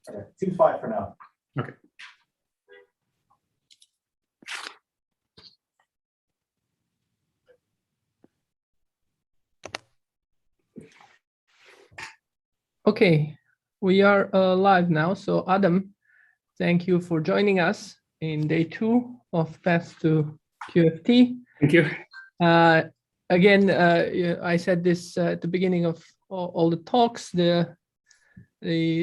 Okay, 2.5 for now. Okay. Okay, we are live now. So Adam, thank you for joining us in day 2 of Path to QFT. Thank you. Again, I said this at the beginning of all the talks. The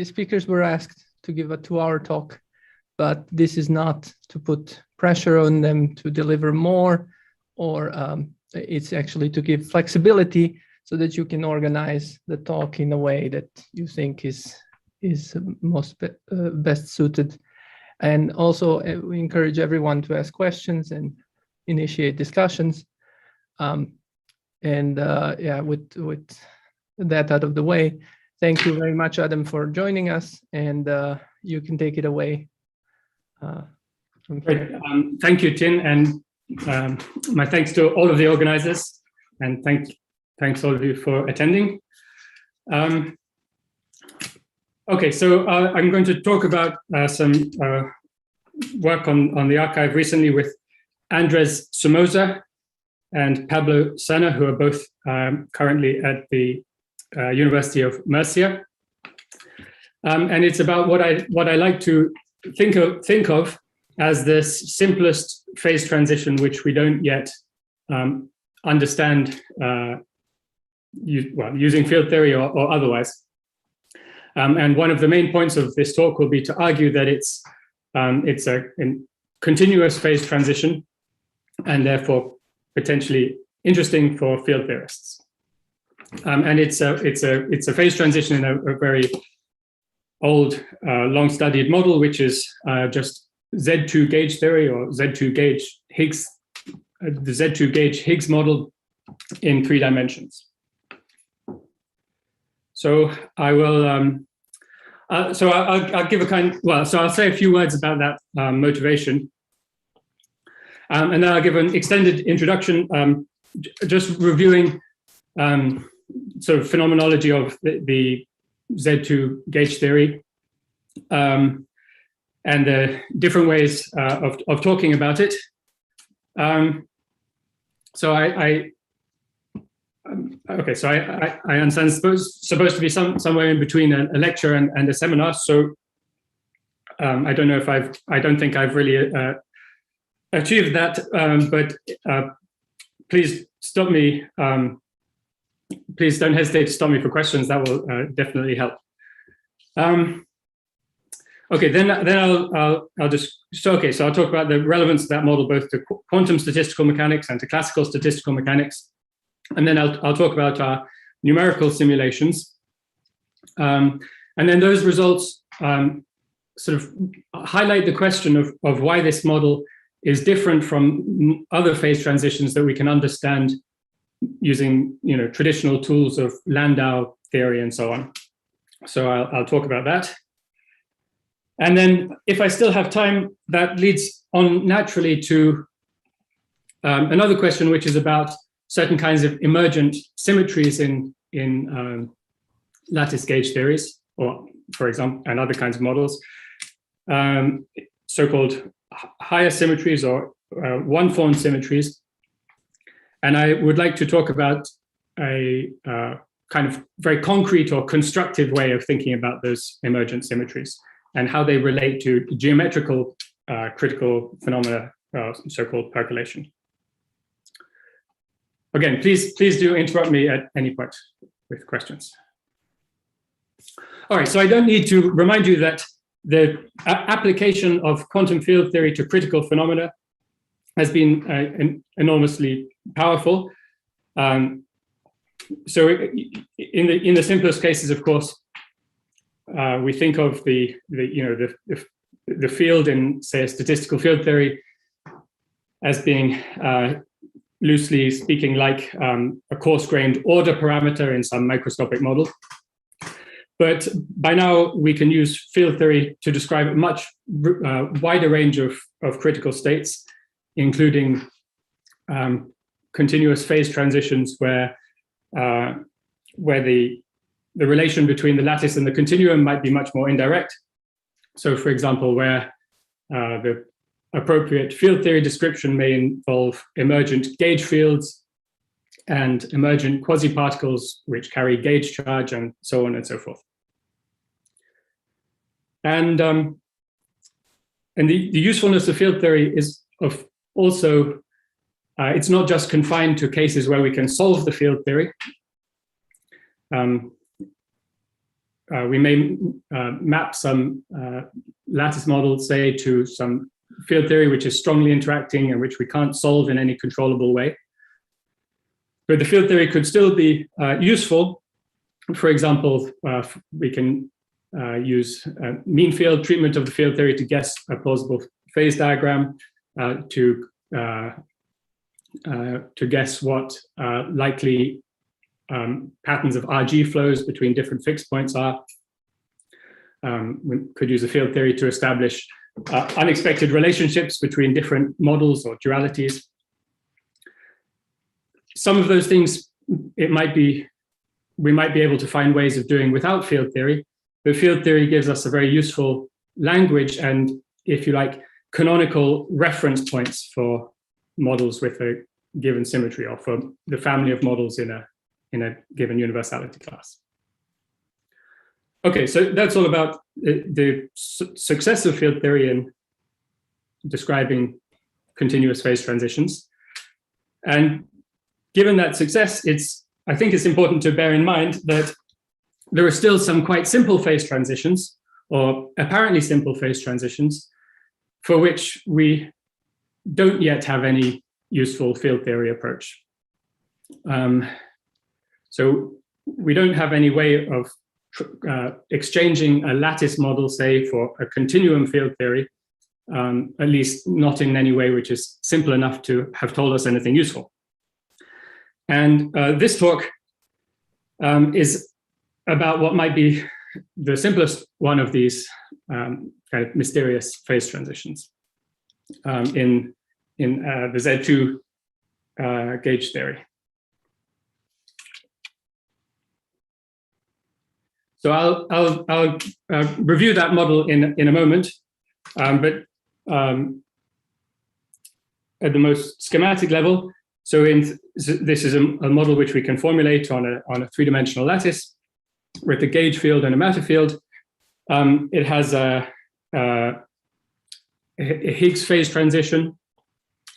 speakers were asked to give a 2-hour talk, but this is not to put pressure on them to deliver more, or it's actually to give flexibility so that you can organize the talk in a way that you think is most best suited. And also we encourage everyone to ask questions and initiate discussions. Yeah, with that out of the way, thank you very much, Adam, for joining us, and you can take it away. Great. Thank you, Tin, and my thanks to all of the organizers, and thanks all of you for attending. Okay, so I'm going to talk about some work on the archive recently with Andres Somoza and Pablo Serna, who are both currently at the University of Murcia. And it's about what I like to think of as this simplest phase transition, which we don't yet understand using field theory or otherwise. And one of the main points of this talk will be to argue that it's a continuous phase transition, and therefore potentially interesting for field theorists. And it's a phase transition in a very old, long-studied model, which is just Z2 gauge theory, or Z2 gauge Higgs, the Z2 gauge Higgs model in 3 dimensions. So I will. I'll give I'll say a few words about that motivation, and then I'll give an extended introduction, just reviewing sort of phenomenology of the Z2 gauge theory, and the different ways of talking about it. So I understand it's supposed to be somewhere in between a lecture and a seminar. So I don't know if I don't think I've really achieved that, but please stop me. Please don't hesitate to stop me for questions. That will definitely help. Okay, then I'll just, so I'll talk about the relevance of that model both to quantum statistical mechanics and to classical statistical mechanics. And then I'll talk about our numerical simulations. And then those results sort of highlight the question of why this model is different from other phase transitions that we can understand using traditional tools of Landau theory and so on. So I'll talk about that. And then if I still have time, that leads on naturally to another question, which is about certain kinds of emergent symmetries in lattice gauge theories, or for example, and other kinds of models, so-called higher symmetries or one-form symmetries. And I would like to talk about a kind of very concrete or constructive way of thinking about those emergent symmetries and how they relate to geometrical critical phenomena, so-called percolation. Again, please do interrupt me at any point with questions. All right, so I don't need to remind you that the application of quantum field theory to critical phenomena has been enormously powerful. So in the simplest cases, of course, we think of the field in, say, a statistical field theory as being loosely speaking like a coarse-grained order parameter in some microscopic model. But by now we can use field theory to describe a much wider range of critical states, including continuous phase transitions where the relation between the lattice and the continuum might be much more indirect, So for example, where the appropriate field theory description may involve emergent gauge fields and emergent quasi-particles which carry gauge charge and so on and so forth. And the usefulness of field theory is also, it's not just confined to cases where we can solve the field theory. We may map some lattice model, say, to some field theory which is strongly interacting and which we can't solve in any controllable way. But the field theory could still be useful. For example, we can use mean field treatment of the field theory to guess a plausible phase diagram, to guess what likely patterns of RG flows between different fixed points are. We could use a field theory to establish unexpected relationships between different models or dualities. Some of those things we might be able to find ways of doing without field theory, but field theory gives us a very useful language and, if you like, canonical reference points for models with a given symmetry, or for the family of models in a given universality class. Okay, so that's all about the success of field theory in describing continuous phase transitions. And given that success, I think it's important to bear in mind that there are still some quite simple phase transitions, or apparently simple phase transitions, for which we don't yet have any useful field theory approach. So we don't have any way of exchanging a lattice model, say, for a continuum field theory, at least not in any way which is simple enough to have told us anything useful. And this talk is about what might be the simplest one of these kind of mysterious phase transitions in the Z2 gauge theory. So I'll review that model in a moment, but at the most schematic level, so this is a model which we can formulate on a three-dimensional lattice with a gauge field and a matter field. It has a Higgs phase transition,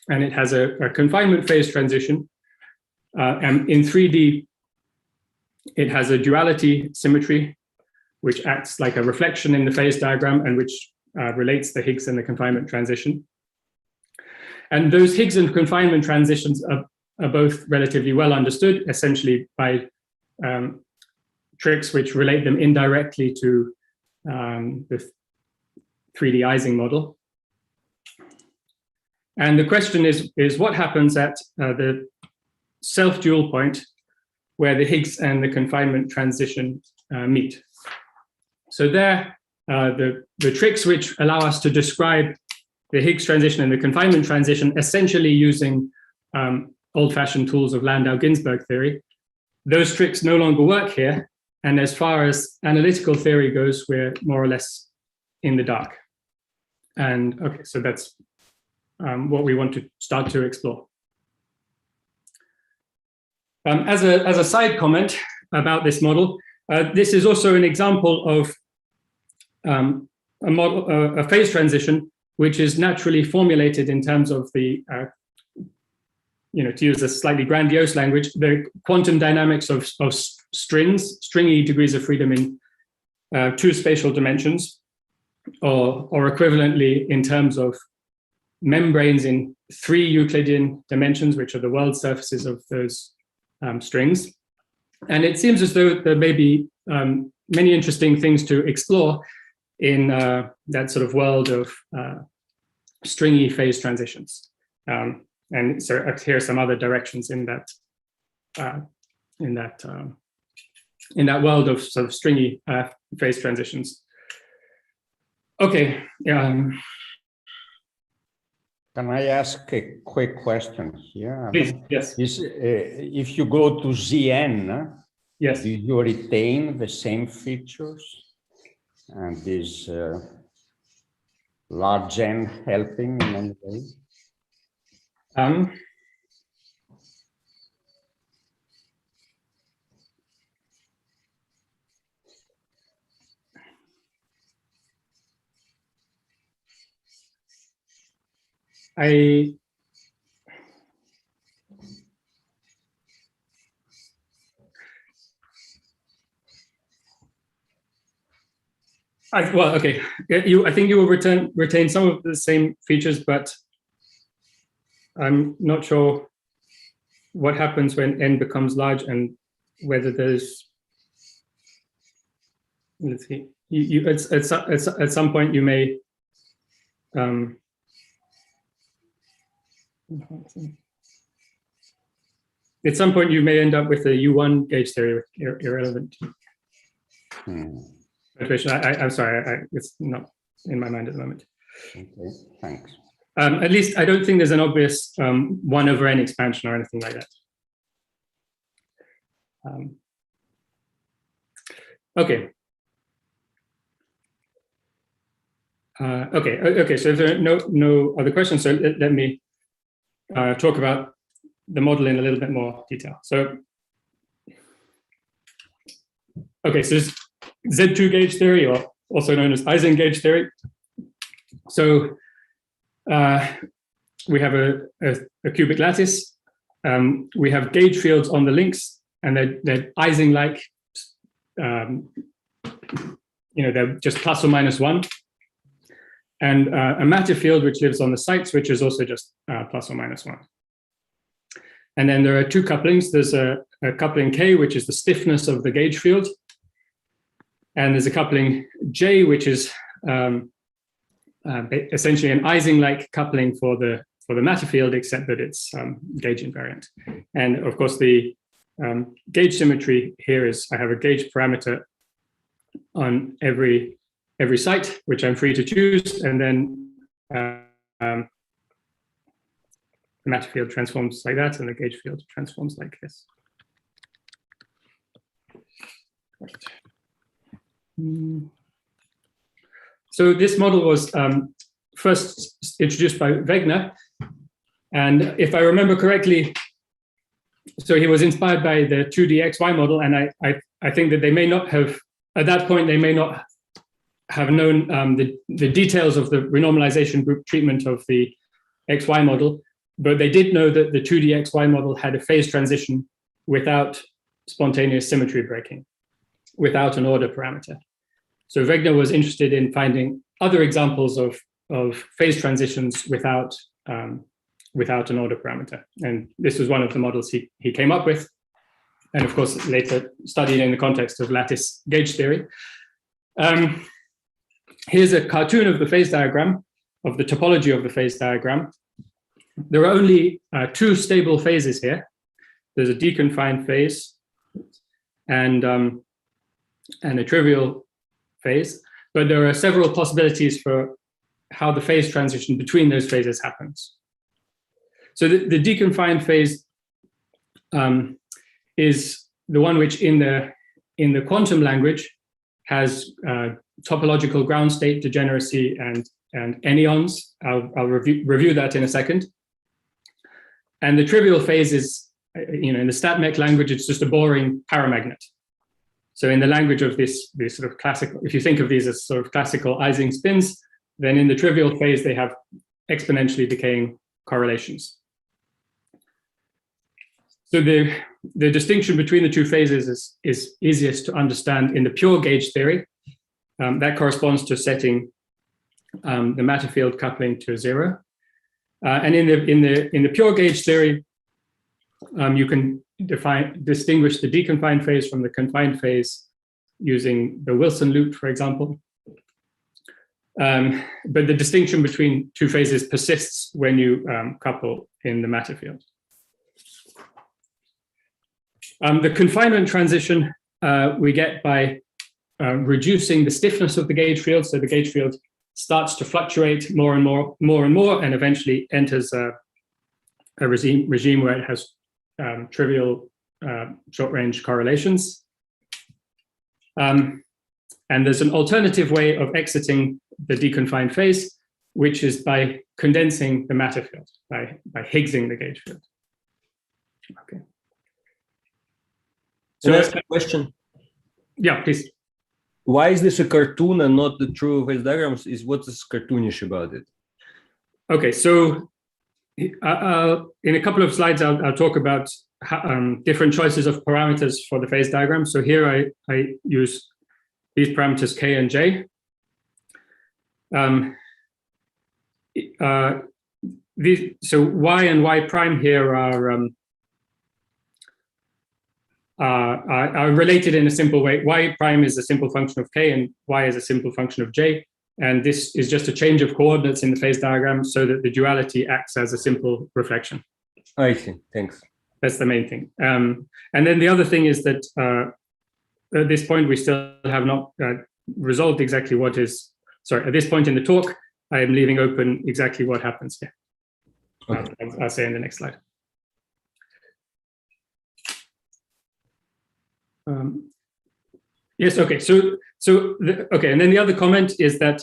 and it has a confinement phase transition. And in 3D, it has a duality symmetry, which acts like a reflection in the phase diagram and which relates the Higgs and the confinement transition. And those Higgs and confinement transitions are both relatively well understood, essentially by tricks which relate them indirectly to the 3D Ising model. And the question is what happens at the self-dual point where the Higgs and the confinement transition meet. So there, the tricks which allow us to describe the Higgs transition and the confinement transition essentially using old-fashioned tools of Landau-Ginzburg theory, those tricks no longer work here. And as far as analytical theory goes, we're more or less in the dark. And okay, so that's what we want to start to explore. As a side comment about this model, this is also an example of a phase transition which is naturally formulated in terms of the, to use a slightly grandiose language, the quantum dynamics of strings, stringy degrees of freedom in two spatial dimensions, or equivalently in terms of membranes in 3 Euclidean dimensions, which are the world surfaces of those strings. And it seems as though there may be many interesting things to explore in that sort of world of stringy phase transitions. And so here are some other directions in that world of sort of stringy phase transitions. Okay. Can I ask a quick question here? Please, yes. If you go to Zn, yes, do you retain the same features and these large N helping in any way? Well, okay. I think you will retain some of the same features, but I'm not sure what happens when N becomes large and whether there's. Let's see. At some point you may. At some point you may end up with a U1 gauge theory irrelevant. I'm sorry, it's not in my mind at the moment. Okay, thanks. At least I don't think there's an obvious 1 over N expansion or anything like that. Okay. Okay. So if there are no other questions, so let me talk about the model in a little bit more detail. So, okay, so this Z2 gauge theory, or also known as Ising gauge theory. So we have a cubic lattice. We have gauge fields on the links, and they're Ising-like. They're just plus or minus 1. And a matter field which lives on the sites, which is also just plus or minus 1. And then there are 2 couplings. There's a coupling K, which is the stiffness of the gauge field. And there's a coupling J, which is essentially an Ising-like coupling for the matter field, except that it's gauge invariant. And of course, the gauge symmetry here is I have a gauge parameter on every site, which I'm free to choose, and then the matter field transforms like that, and the gauge field transforms like this. So this model was first introduced by Wegener, and if I remember correctly, so he was inspired by the 2D XY model, and I think that they may not have, at that point, they may not have known the details of the renormalization group treatment of the XY model, but they did know that the 2D XY model had a phase transition without spontaneous symmetry breaking, without an order parameter. So Wegener was interested in finding other examples of phase transitions without an order parameter. And this was one of the models he came up with, and of course later studied in the context of lattice gauge theory. Here's a cartoon of the phase diagram, of the topology of the phase diagram. There are only 2 stable phases here. There's a deconfined phase and a trivial phase, but there are several possibilities for how the phase transition between those phases happens. So the deconfined phase is the one which in the quantum language has topological ground state degeneracy and anyons. I'll review that in a second. And the trivial phase is, in the StatMech language, it's just a boring paramagnet. So in the language of this sort of classical, if you think of these as sort of classical Ising spins, then in the trivial phase, they have exponentially decaying correlations. So the distinction between the 2 phases is easiest to understand in the pure gauge theory. That corresponds to setting the matter field coupling to 0. And in the pure gauge theory, you can distinguish the deconfined phase from the confined phase using the Wilson loop, for example. But the distinction between 2 phases persists when you couple in the matter field. The confinement transition we get by reducing the stiffness of the gauge field. So the gauge field starts to fluctuate more and more, and eventually enters a regime where it has trivial short-range correlations. And there's an alternative way of exiting the deconfined phase, which is by condensing the matter field, by Higgsing the gauge field. Okay. So can I ask a question? Yeah, please. Why is this a cartoon and not the true phase diagrams? What is cartoonish about it? Okay, so in a couple of slides, I'll talk about different choices of parameters for the phase diagram. So here I use these parameters K and J. So Y and Y prime here are related in a simple way. Y prime is a simple function of K and Y is a simple function of J. And this is just a change of coordinates in the phase diagram so that the duality acts as a simple reflection. I see, thanks. That's the main thing. And then the other thing is that at this point, we still have not resolved exactly what is, sorry, at this point in the talk, I am leaving open exactly what happens here. Okay. I'll say in the next slide. Yes, okay, okay, and then the other comment is that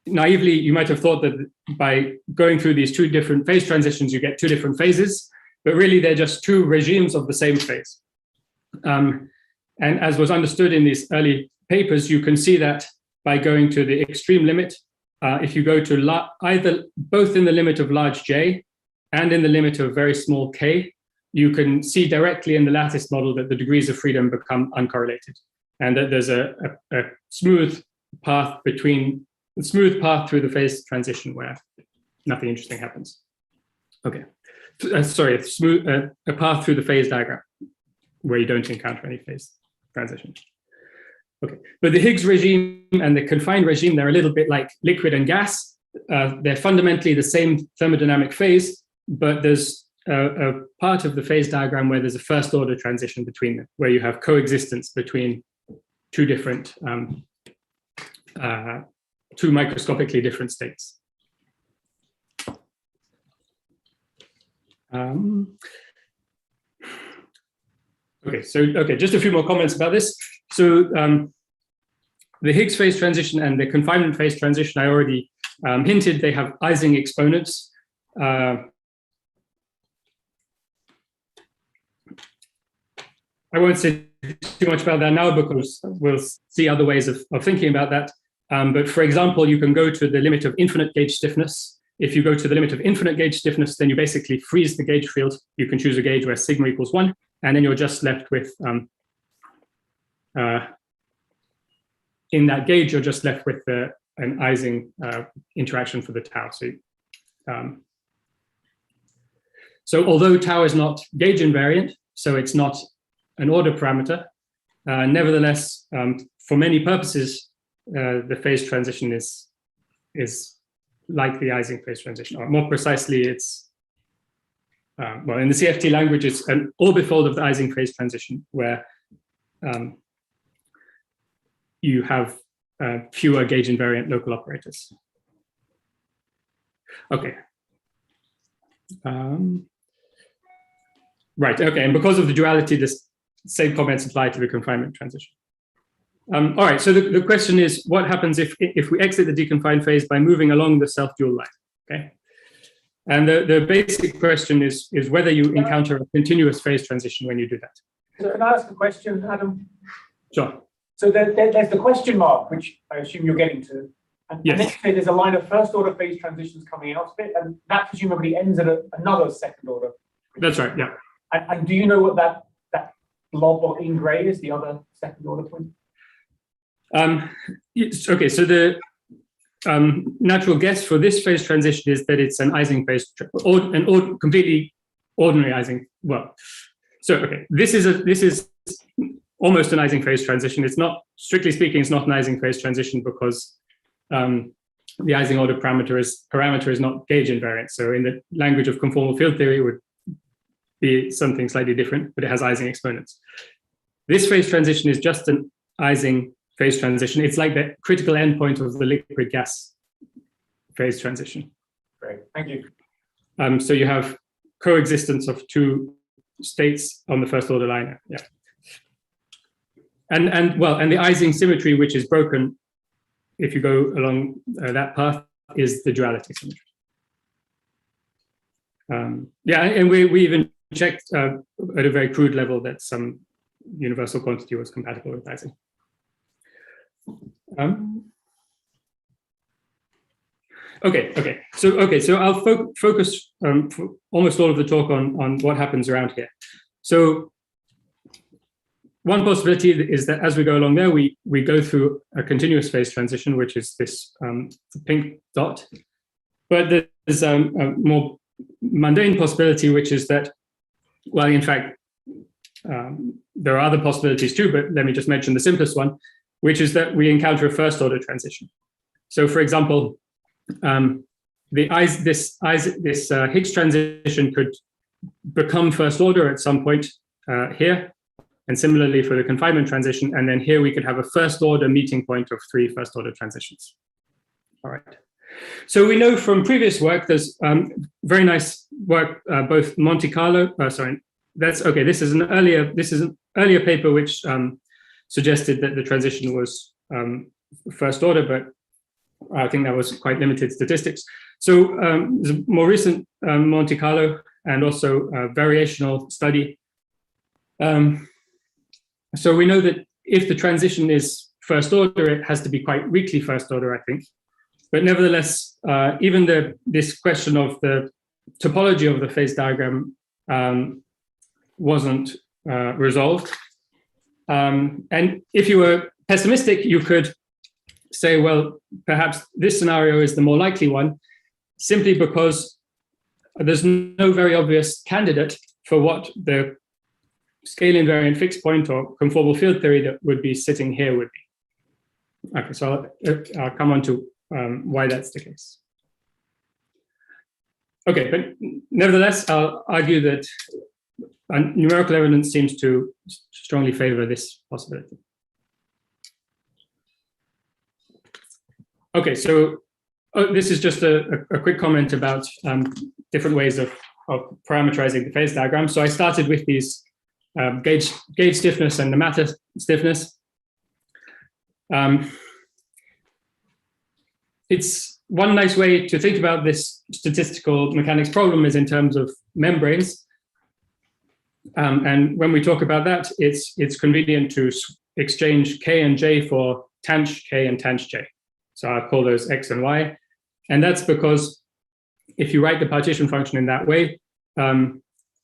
naively, you might have thought that by going through these two different phase transitions, you get two different phases, but really they're just two regimes of the same phase. And as was understood in these early papers, you can see that by going to the extreme limit, if you go to either both in the limit of large J and in the limit of very small k, you can see directly in the lattice model that the degrees of freedom become uncorrelated, and that there's a smooth path through the phase transition where nothing interesting happens. Okay, sorry, a path through the phase diagram where you don't encounter any phase transition. Okay, but the Higgs regime and the confined regime, they're a little bit like liquid and gas. They're fundamentally the same thermodynamic phase, but there's a part of the phase diagram where there's a first order transition between them, where you have coexistence between two different, two microscopically different states. Okay, just a few more comments about this. So the Higgs phase transition and the confinement phase transition, I already hinted, they have Ising exponents. I won't say too much about that now because we'll see other ways of thinking about that. But for example, you can go to the limit of infinite gauge stiffness. If you go to the limit of infinite gauge stiffness, then you basically freeze the gauge field. You can choose a gauge where sigma equals 1, and then you're just left with, in that gauge, you're just left with an Ising interaction for the tau. So although tau is not gauge invariant, so it's not an order parameter, nevertheless, for many purposes, the phase transition is like the Ising phase transition, or more precisely, it's, well, in the CFT language, it's an orbifold of the Ising phase transition, where you have fewer gauge invariant local operators. Okay. Right, okay, and because of the duality, this same comments apply to the confinement transition. All right, so the question is, what happens if we exit the deconfined phase by moving along the self-dual line, okay? And the basic question is whether you encounter a continuous phase transition when you do that. So can I ask a question, Adam? Sure. So there's the question mark, which I assume you're getting to. And Yes. next to it, there's a line of first order phase transitions coming out of it, and that presumably ends at another second order. That's right, yeah. And do you know what that blob in gray is, the other second order point? Okay, so the natural guess for this phase transition is that it's an Ising phase, completely ordinary Ising. Well, so okay, this is almost an Ising phase transition. It's not, strictly speaking, it's not an Ising phase transition because the Ising order parameter is not gauge invariant. So in the language of conformal field theory, it would be something slightly different, but it has Ising exponents. This phase transition is just an Ising phase transition. It's like the critical endpoint of the liquid gas phase transition. Great, thank you. So you have coexistence of two states on the first order line. Yeah. And the Ising symmetry, which is broken if you go along that path, is the duality symmetry. Yeah, and we even checked at a very crude level that some universal quantity was compatible with Ising. Okay. So I'll focus for almost all of the talk on what happens around here. So one possibility is that as we go along there, we go through a continuous phase transition, which is this pink dot. But there's a more mundane possibility, which is that, well, in fact, there are other possibilities too, but let me just mention the simplest one, which is that we encounter a first order transition. So for example, this Higgs transition could become first order at some point here, and similarly for the confinement transition, and then here we could have a first order meeting point of 3 first order transitions. All right. So we know from previous work, there's very nice work, both Monte Carlo, this is an earlier paper which suggested that the transition was first order, but I think that was quite limited statistics. So there's a more recent Monte Carlo and also a variational study. So we know that if the transition is first order, it has to be quite weakly first order, I think. But nevertheless, even this question of the topology of the phase diagram wasn't resolved. And if you were pessimistic, you could say, well, perhaps this scenario is the more likely one, simply because there's no very obvious candidate for what the scale invariant fixed point or conformal field theory that would be sitting here would be. Okay, so I'll come on to why that's the case. Okay, but nevertheless, I'll argue that numerical evidence seems to strongly favor this possibility. Okay, so this is just a quick comment about different ways of parameterizing the phase diagram. So I started with these gauge stiffness and the matter stiffness. It's one nice way to think about this statistical mechanics problem is in terms of membranes. And when we talk about that, it's convenient to exchange K and J for tanh K and tanh J. So I'll call those X and Y. And that's because if you write the partition function in that way,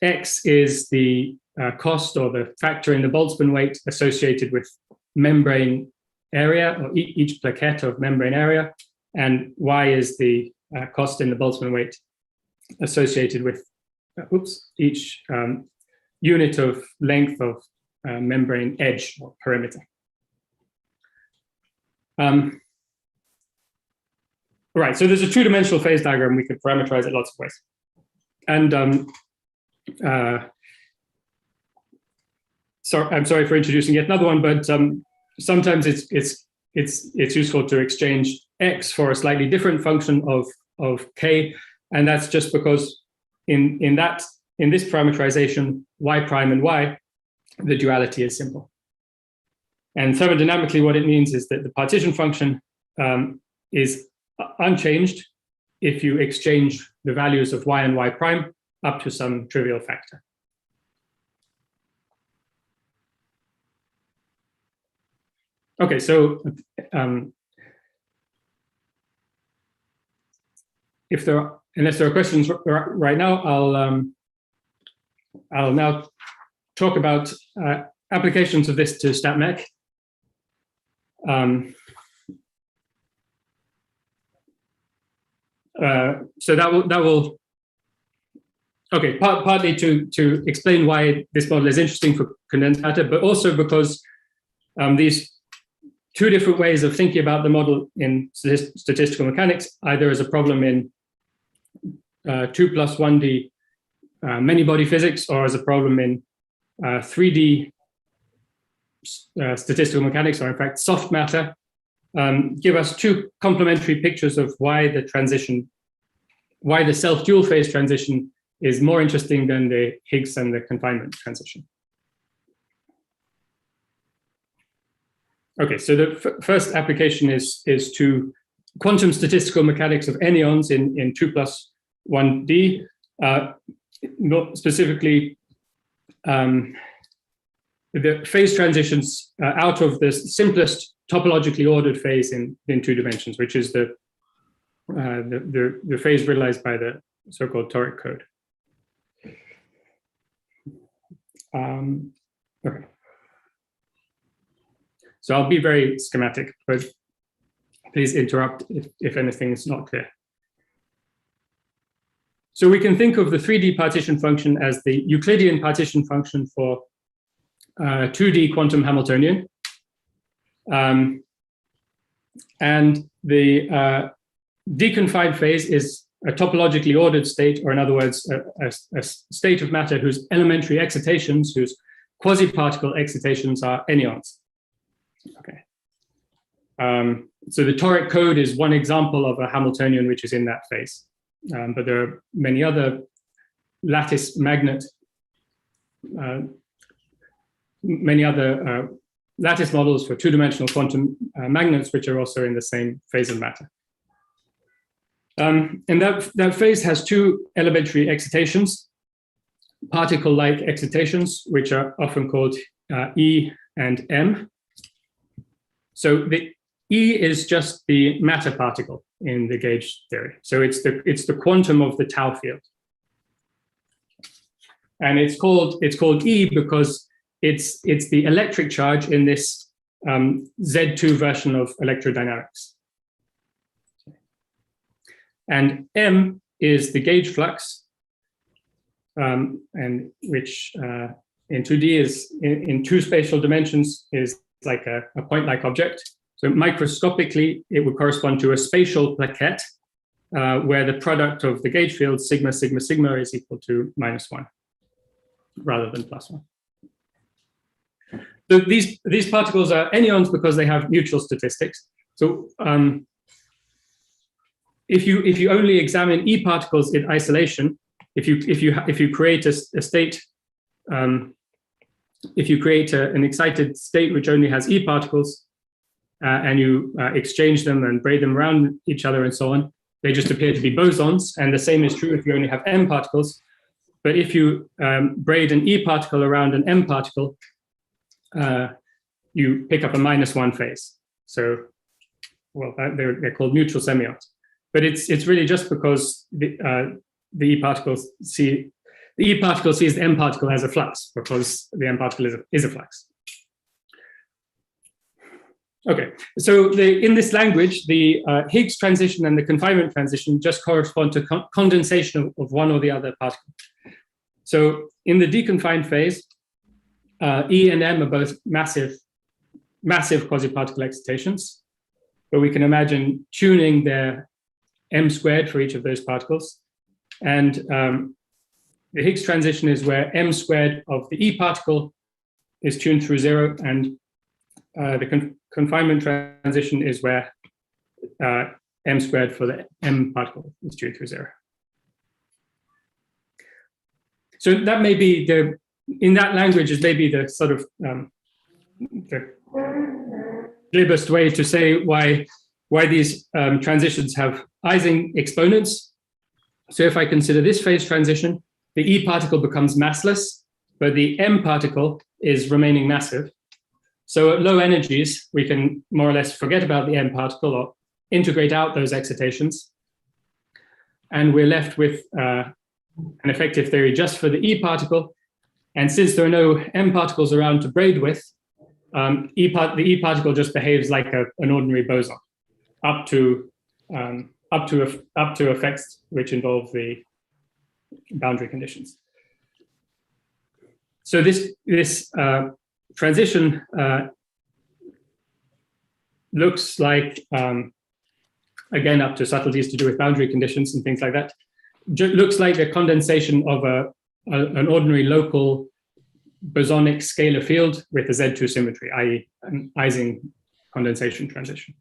X is the cost or the factor in the Boltzmann weight associated with membrane area, or each plaquette of membrane area, and Y is the cost in the Boltzmann weight associated with each unit of length of membrane edge or perimeter. Right, so there's a two-dimensional phase diagram. We could parameterize it lots of ways. And I'm sorry for introducing yet another one, but sometimes it's useful to exchange X for a slightly different function of K, and that's just because in this parameterization, Y prime and Y, the duality is simple. And thermodynamically, what it means is that the partition function is unchanged if you exchange the values of Y and Y prime up to some trivial factor. Okay, so unless there are questions right now, I'll now talk about applications of this to StatMech. So that will okay, partly to explain why this model is interesting for condensed matter, but also because these two different ways of thinking about the model in statistical mechanics, either as a problem in 2+1D many-body physics, or as a problem in 3D statistical mechanics, or in fact soft matter, give us two complementary pictures of why the self-dual phase transition is more interesting than the Higgs and the confinement transition. Okay, so the first application is to quantum statistical mechanics of anyons in 2 plus 1D, not specifically the phase transitions out of the simplest topologically ordered phase in 2 dimensions, which is the phase realized by the so-called toric code. Okay. So I'll be very schematic, but please interrupt if anything is not clear. So we can think of the 3D partition function as the Euclidean partition function for 2D quantum Hamiltonian. And the deconfined phase is a topologically ordered state, or in other words, a state of matter whose elementary excitations, whose quasi-particle excitations are anyons. Okay. So the toric code is one example of a Hamiltonian which is in that phase. But there are many other lattice magnet, lattice models for 2-dimensional quantum magnets, which are also in the same phase of matter. And that phase has 2 elementary excitations, particle-like excitations, which are often called E and M. So the E is just the matter particle in the gauge theory. So it's the quantum of the tau field. And it's called E because it's the electric charge in this Z2 version of electrodynamics. And M is the gauge flux, and which in 2D is in 2 spatial dimensions is like a point-like object. So microscopically, it would correspond to a spatial plaquette where the product of the gauge field sigma, sigma, sigma is equal to -1 rather than +1. So these particles are anyons because they have mutual statistics. So if you only examine E particles in isolation, if you create a state, if you create an excited state which only has E particles, and you exchange them and braid them around each other and so on, they just appear to be bosons. And the same is true if you only have M particles. But if you braid an E particle around an M particle, you pick up a -1 phase. So, well, they're called neutral semions. But it's really just because the E particle sees the M particle as a flux, because the M particle is a flux. Okay, so in this language, the Higgs transition and the confinement transition just correspond to condensation of one or the other particle. So in the deconfined phase, E and M are both massive quasi-particle excitations, but we can imagine tuning their M squared for each of those particles. And the Higgs transition is where M squared of the E particle is tuned through 0, and the confinement transition is where M squared for the M particle is tuned through 0. So that may be in that language is maybe the sort of the glibest way to say why these transitions have Ising exponents. So if I consider this phase transition, the E particle becomes massless, but the M particle is remaining massive. So at low energies, we can more or less forget about the M particle or integrate out those excitations. And we're left with an effective theory just for the E particle. And since there are no M particles around to braid with, the E particle just behaves like an ordinary boson up to effects which involve the boundary conditions. So this transition looks like, again, up to subtleties to do with boundary conditions and things like that, looks like a condensation of an ordinary local bosonic scalar field with a Z2 symmetry, i.e. an Ising condensation transition.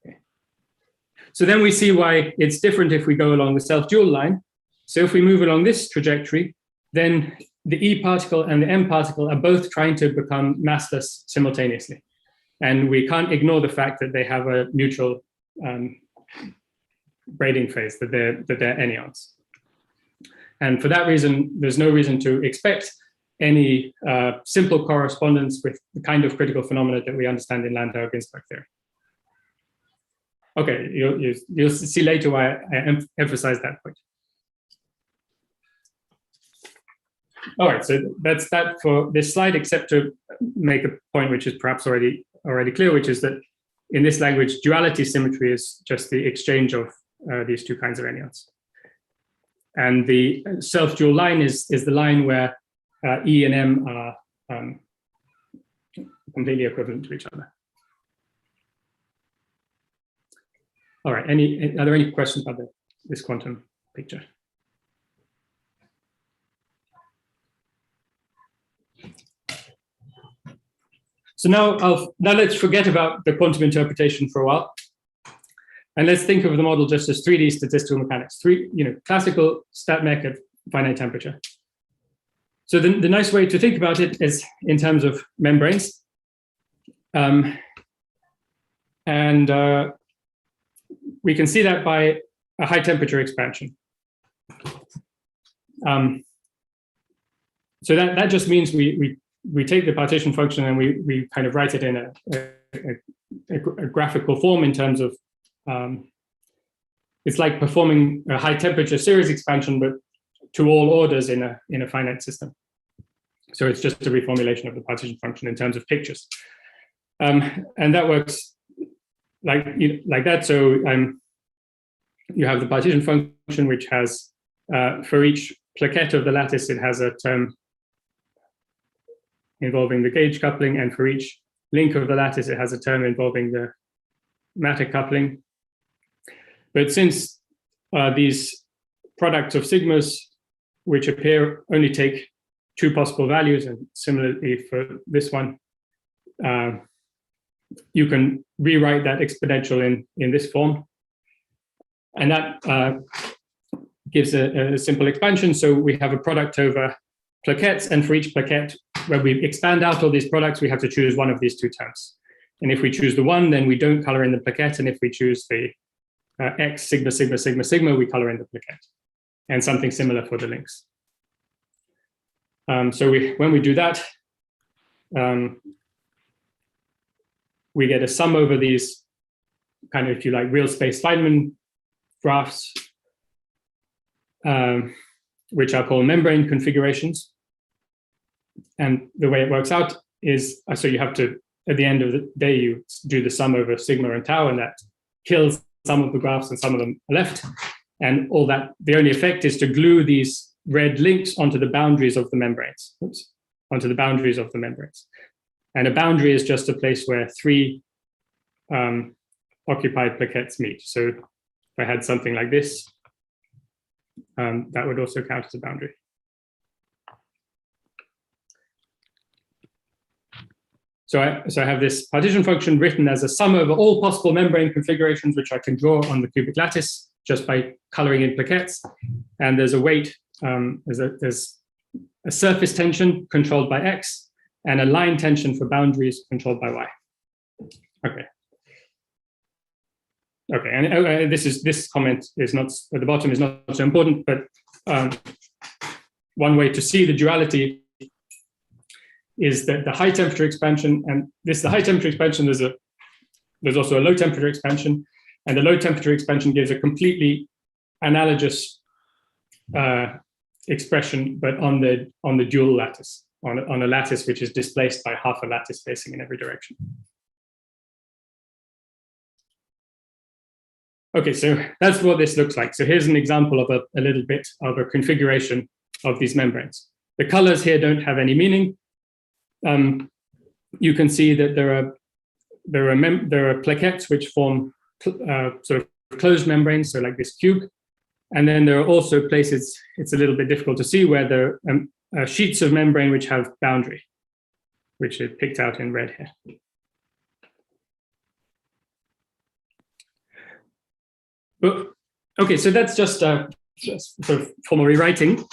Okay. So then we see why it's different if we go along the self-dual line. So if we move along this trajectory, then the E particle and the M particle are both trying to become massless simultaneously. And we can't ignore the fact that they have a neutral braiding phase, that they're anyons. And for that reason, there's no reason to expect any simple correspondence with the kind of critical phenomena that we understand in Landau-Ginzburg theory. Okay, you'll see later why I emphasize that point. All right, so that's that for this slide, except to make a point which is perhaps already clear, which is that in this language, duality symmetry is just the exchange of these two kinds of anyons. And the self-dual line is the line where E and M are completely equivalent to each other. All right, are there any questions about this quantum picture? So now let's forget about the quantum interpretation for a while. And let's think of the model just as 3D statistical mechanics, classical stat mech at finite temperature. So the nice way to think about it is in terms of membranes. We can see that by a high temperature expansion. So that just means we take the partition function and we kind of write it in a graphical form in terms of, it's like performing a high temperature series expansion, but to all orders in a finite system. So it's just a reformulation of the partition function in terms of pictures. And that works like that. So you have the partition function, which has, for each plaquette of the lattice, it has a term involving the gauge coupling, and for each link of the lattice, it has a term involving the matter coupling. But since these products of sigmas, which appear, only take two possible values, and similarly for this one, you can rewrite that exponential in this form. And that gives a simple expansion. So we have a product over plaquettes, and for each plaquette, when we expand out all these products, we have to choose one of these two terms. And if we choose the one, then we don't color in the plaquette. And if we choose the X, sigma, sigma, sigma, sigma, we color in the plaquette. And something similar for the links. So when we do that, we get a sum over these kind of, if you like, real space Feynman graphs, which are called membrane configurations. And the way it works out is, so you have to, at the end of the day, you do the sum over sigma and tau, and that kills some of the graphs and some of them are left. And all that, the only effect is to glue these red links onto the boundaries of the membranes, onto the boundaries of the membranes. And a boundary is just a place where three occupied plaquettes meet. So if I had something like this, that would also count as a boundary. So I have this partition function written as a sum over all possible membrane configurations, which I can draw on the cubic lattice just by coloring in plaquettes. And there's a weight, there's a surface tension controlled by X, and a line tension for boundaries controlled by Y. Okay. Okay, and this comment is not, at the bottom is not so important, but one way to see the duality is that the high temperature expansion, and this the high temperature expansion, there's also a low temperature expansion, and the low temperature expansion gives a completely analogous expression, but on the dual lattice, on a lattice which is displaced by half a lattice spacing in every direction. Okay, so that's what this looks like. So here's an example of a little bit of a configuration of these membranes. The colors here don't have any meaning. You can see that there are plaquettes which form sort of closed membranes, so like this cube. And then there are also places, it's a little bit difficult to see, where there are sheets of membrane which have boundary, which is picked out in red here. But, okay, so that's just sort of formal rewriting.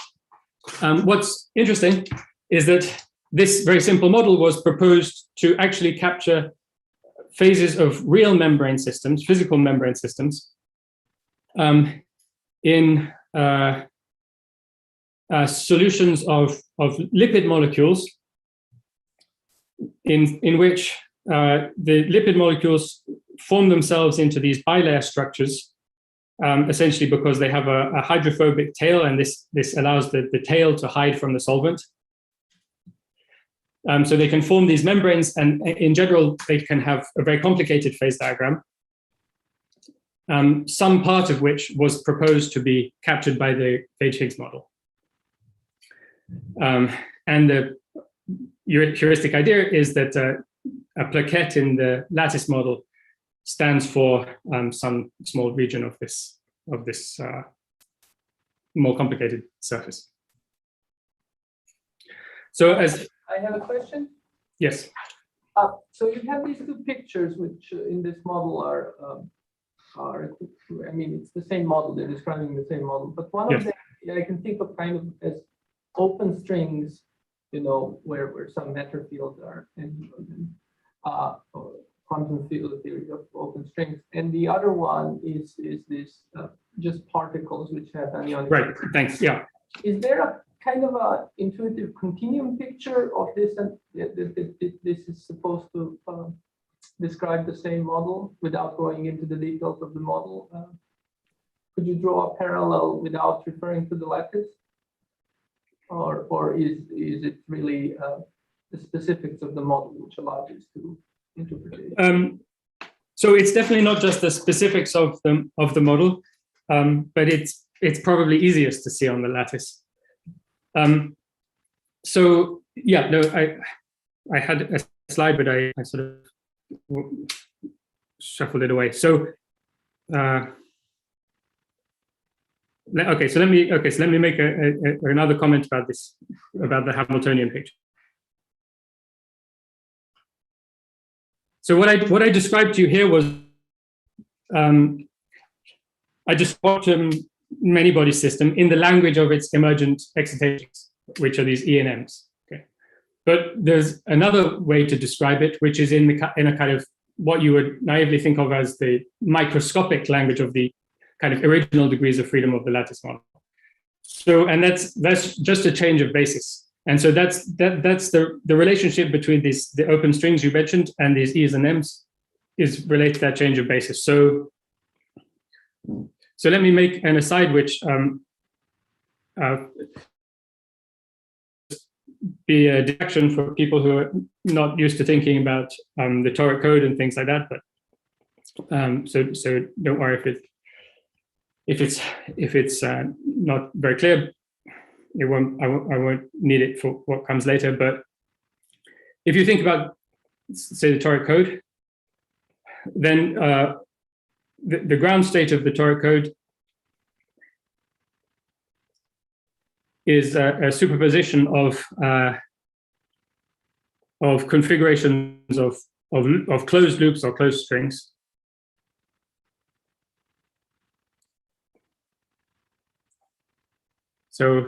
What's interesting is that this very simple model was proposed to actually capture phases of real membrane systems, physical membrane systems, in solutions of lipid molecules, in which the lipid molecules form themselves into these bilayer structures, essentially because they have a hydrophobic tail, and this allows the tail to hide from the solvent. So they can form these membranes, and in general, they can have a very complicated phase diagram, some part of which was proposed to be captured by the Gage-Higgs model. And the heuristic idea is that a plaquette in the lattice model stands for some small region of this more complicated surface. So as I have a question. yes. So you have these two pictures, which in this model are, I mean, it's the same model, they're describing the same model, but one of them I can think of kind of as open strings, you know, where some matter fields are, and quantum field theory of open strings. And the other one is this just particles which have anionic. Right, thanks, yeah. Is there a kind of a intuitive continuum picture of this, and this is supposed to describe the same model without going into the details of the model? Could you draw a parallel without referring to the lattice? Or is it really the specifics of the model which allow this to interpret it? So it's definitely not just the specifics of the model, but it's probably easiest to see on the lattice. So yeah, no, I had a slide, but I sort of shuffled it away. So okay, so let me make another comment about this, about the Hamiltonian picture. So what I described to you here was I described many body system in the language of its emergent excitations, which are these E and M's. Okay, but there's another way to describe it, which is in a kind of what you would naively think of as the microscopic language of the kind of original degrees of freedom of the lattice model. So, and that's just a change of basis. And so that's the relationship between the open strings you mentioned and these E's and M's is related to that change of basis. So let me make an aside, which be a distraction for people who are not used to thinking about the toric code and things like that. But so don't worry if it's not very clear. I won't need it for what comes later. But if you think about, say, the toric code, then the ground state of the toric code is a superposition of configurations of closed loops or closed strings. So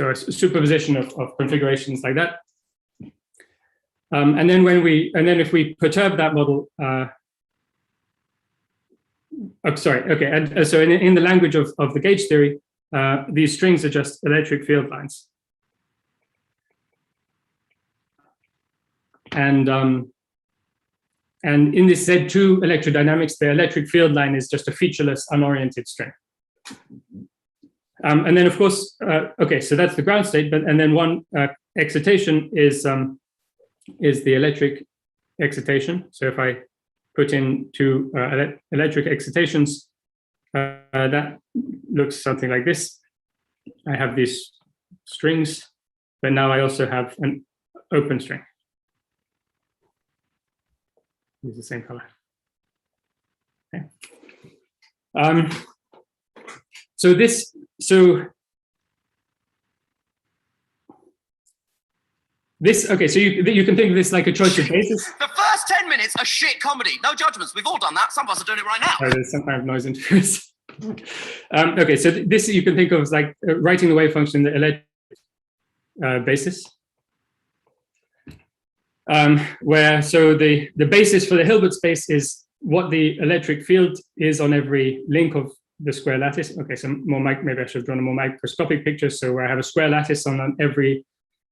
a superposition of configurations like that. And then if we perturb that model, sorry, okay. And so in the language of the gauge theory, these strings are just electric field lines. And in this Z2 electrodynamics, the electric field line is just a featureless, unoriented string. And then, of course, okay, so that's the ground state. And then one excitation is the electric excitation. So if I put in two electric excitations, that looks something like this. I have these strings, but now I also have an open string. Use the same color. Okay. Okay, so you can think of this like a choice of basis. The first 10 minutes are shit comedy. No judgments. We've all done that. Some of us are doing it right now. Oh, there's some kind of noise interference. Okay, so this you can think of as like writing the wave function in the electric basis. where so the basis for the Hilbert space is what the electric field is on every link of the square lattice. Okay, so maybe I should have drawn a more microscopic picture. So where I have a square lattice on every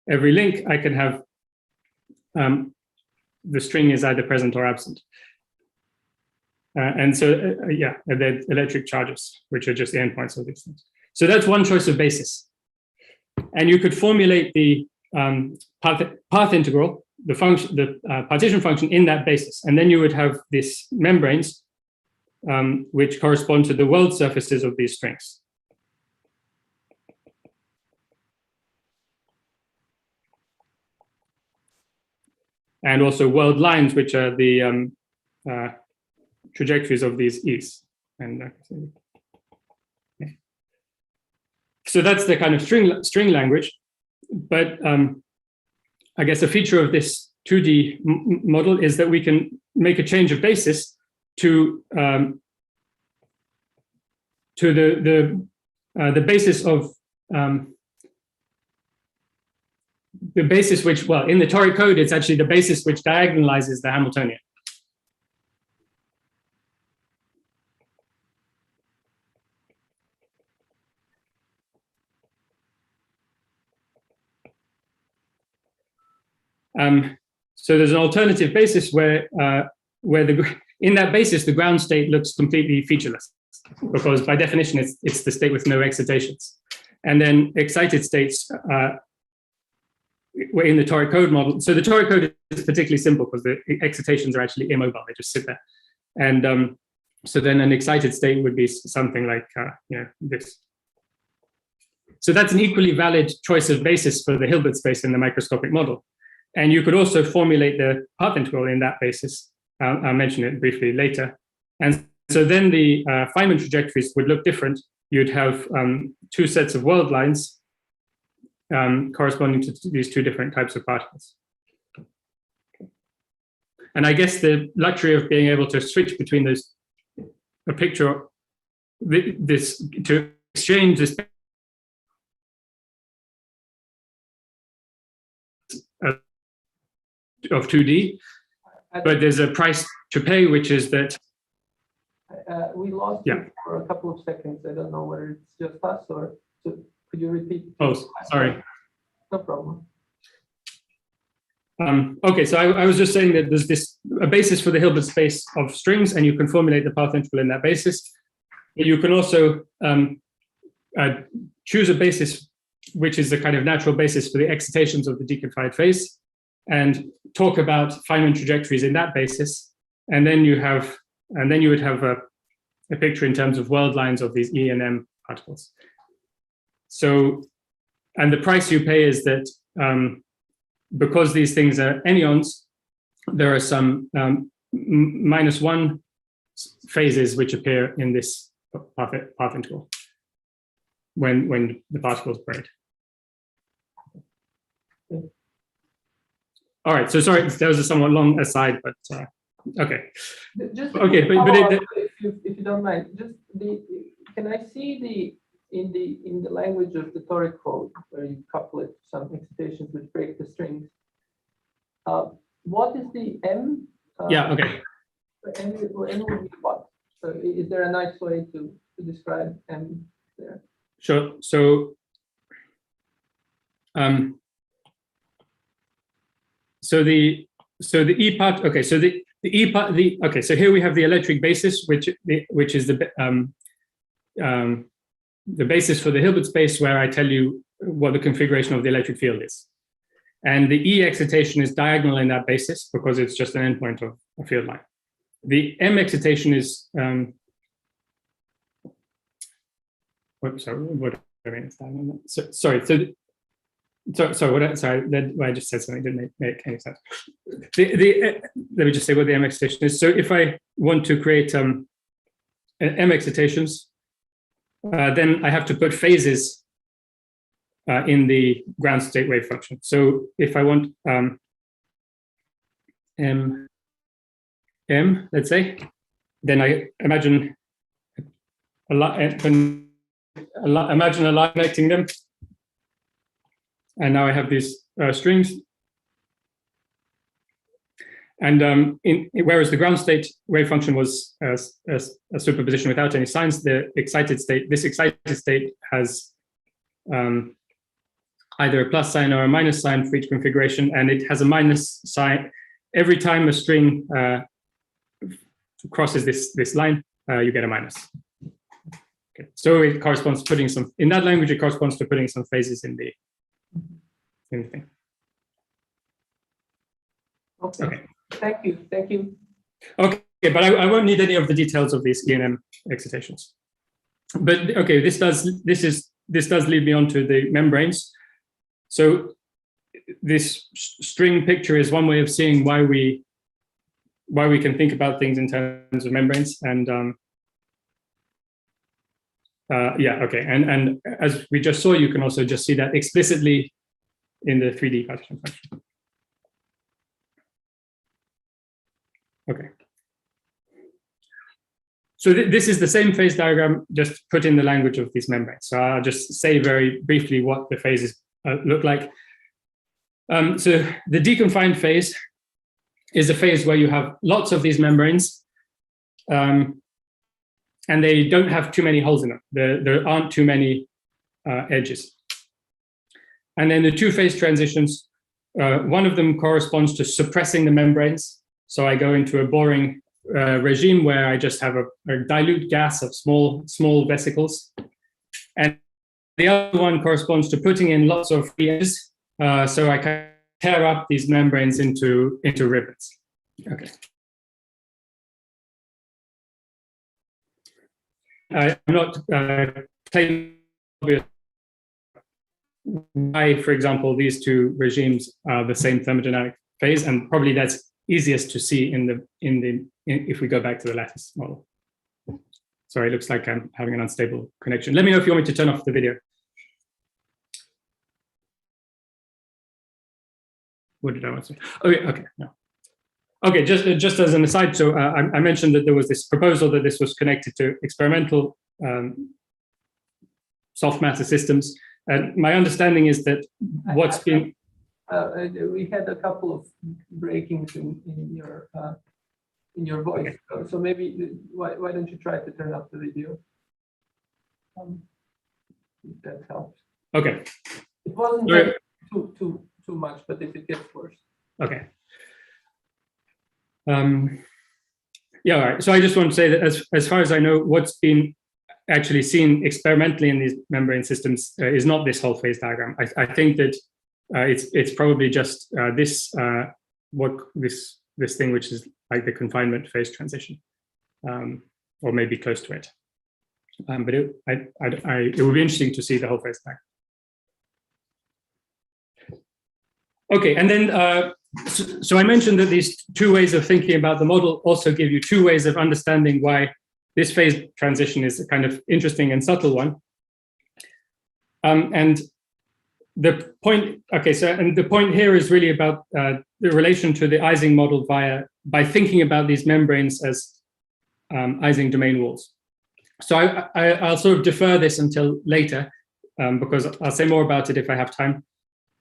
link, I can have the string is either present or absent. And so, they're electric charges, which are just the endpoints of these things. So that's one choice of basis. And you could formulate the path integral, the function, the partition function in that basis. And then you would have these membranes, which correspond to the world surfaces of these strings. And also world lines, which are the trajectories of these E's. And so that's the kind of string language. But I guess a feature of this 2D model is that we can make a change of basis to the basis of the basis which, well, in the toric code, it's actually the basis which diagonalizes the Hamiltonian. So there's an alternative basis where in that basis, the ground state looks completely featureless, because by definition, it's the state with no excitations. And then excited states were in the toric code model. So the toric code is particularly simple because the excitations are actually immobile, they just sit there. And so then an excited state would be something like this. So that's an equally valid choice of basis for the Hilbert space in the microscopic model. And you could also formulate the path integral in that basis. I'll mention it briefly later. And so then the Feynman trajectories would look different. You'd have two sets of world lines corresponding to these two different types of particles. And I guess the luxury of being able to switch between those, a picture, this, to exchange this of 2D, but there's a price to pay, which is that we lost you for a couple of seconds. I don't know whether it's just us or so could you repeat? Oh, sorry. No problem. Okay, so I was just saying that there's a basis for the Hilbert space of strings, and you can formulate the path integral in that basis. But you can also choose a basis which is the kind of natural basis for the excitations of the deconfined phase, and talk about Feynman trajectories in that basis, and then you would have a picture in terms of world lines of these E and M particles. So, and the price you pay is that because these things are anyons, there are some -1 phases which appear in this path integral when the particles braid. All right, so sorry, that was a somewhat long aside, but okay. Just okay, if you don't mind, just can I see in the language of the toric code where you couple it to some excitations which break the strings? What is the M? Yeah, okay. M would be what? So is there a nice way to describe M there? Sure. So the E part, okay, so the E part, okay, so here we have the electric basis, which is the basis for the Hilbert space, where I tell you what the configuration of the electric field is. And the E excitation is diagonal in that basis because it's just an endpoint of a field line. The M excitation is, sorry, what I mean, sorry, I just said something that didn't make any sense. Let me just say what the M excitation is. So if I want to create M excitations, then I have to put phases in the ground state wave function. So if I want M, let's say, then I imagine a line connecting them. And now I have these strings. And whereas the ground state wave function was a superposition without any signs, this excited state has either a plus sign or a minus sign for each configuration, and it has a minus sign every time a string crosses this line. You get a minus. Okay. So it corresponds to putting some in that language. It corresponds to putting some phases in the thing. Okay. Thank you. Okay, but I won't need any of the details of these ENM excitations. But okay, this does lead me on to the membranes. So this string picture is one way of seeing why we can think about things in terms of membranes. And yeah, okay, and as we just saw, you can also just see that explicitly in the 3D partition function. Okay. So this is the same phase diagram, just put in the language of these membranes. So I'll just say very briefly what the phases look like. So the deconfined phase is a phase where you have lots of these membranes, and they don't have too many holes in them. There aren't too many edges. And then the two phase transitions, one of them corresponds to suppressing the membranes. So I go into a boring regime where I just have a dilute gas of small vesicles. And the other one corresponds to putting in lots of free edges, so I can tear up these membranes into ribbons. Okay. I'm not claiming why, for example, these two regimes are the same thermodynamic phase, and probably that's easiest to see if we go back to the lattice model. Sorry, it looks like I'm having an unstable connection. Let me know if you want me to turn off the video. What did I want to say? Okay, no. Okay, just as an aside, so I mentioned that there was this proposal that this was connected to experimental soft matter systems. And my understanding is that what's been... we had a couple of breakings in your voice, okay. So maybe why don't you try to turn up the video? If that helps. Okay. It wasn't like too much, but if it gets worse. Okay. Yeah, all right. So I just want to say that as far as I know, what's been actually seen experimentally in these membrane systems is not this whole phase diagram. I think that it's probably just this thing, which is like the confinement phase transition, or maybe close to it. But it would be interesting to see the whole phase diagram. Okay, and then so I mentioned that these two ways of thinking about the model also give you two ways of understanding why this phase transition is a kind of interesting and subtle one. And the point, okay, so and the point here is really about the relation to the Ising model by thinking about these membranes as Ising domain walls. So I'll sort of defer this until later because I'll say more about it if I have time.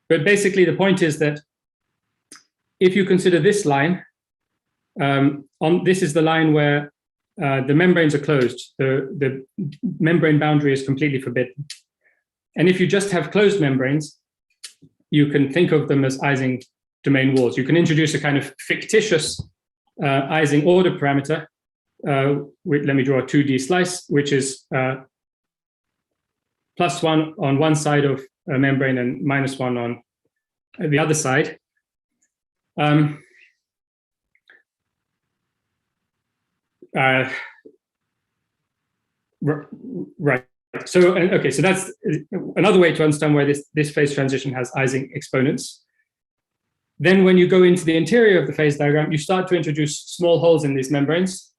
But basically, the point is that if you consider this line, this is the line where the membranes are closed. The membrane boundary is completely forbidden. And if you just have closed membranes, you can think of them as Ising domain walls. You can introduce a kind of fictitious Ising order parameter. Let me draw a 2D slice, which is +1 on one side of a membrane and -1 on the other side. Right. So okay, so that's another way to understand why this phase transition has Ising exponents. Then when you go into the interior of the phase diagram, you start to introduce small holes in these membranes.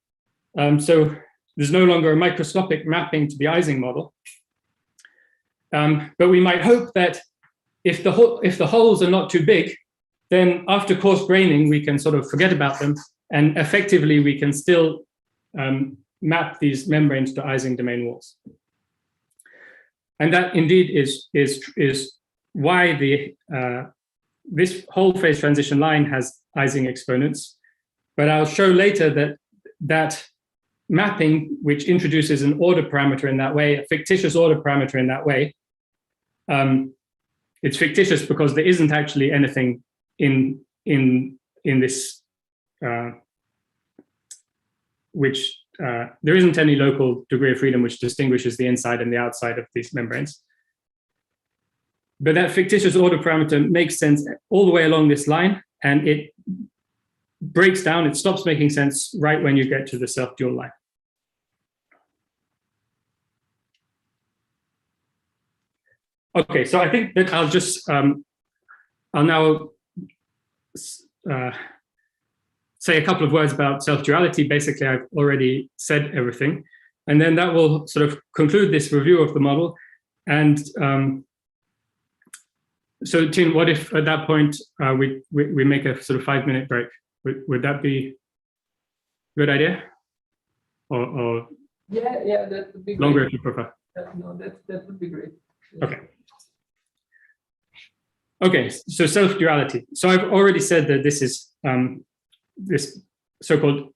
So there's no longer a microscopic mapping to the Ising model. But we might hope that if the holes are not too big, then after coarse graining, we can sort of forget about them, and effectively we can still map these membranes to Ising domain walls. And that indeed is why this whole phase transition line has Ising exponents. But I'll show later that that mapping, which introduces an order parameter in that way, a fictitious order parameter in that way, it's fictitious because there isn't actually anything in this there isn't any local degree of freedom which distinguishes the inside and the outside of these membranes. But that fictitious order parameter makes sense all the way along this line, and it breaks down, it stops making sense right when you get to the self-dual line. Okay, so I think that I'll just, I'll now say a couple of words about self-duality. Basically, I've already said everything. And then that will sort of conclude this review of the model. And so, Tim, what if at that point we make a sort of 5-minute break? Would that be a good idea? Or yeah, that would be longer great. if you prefer. No, that would be great. Okay. Okay, so self-duality. So I've already said that this is this so-called,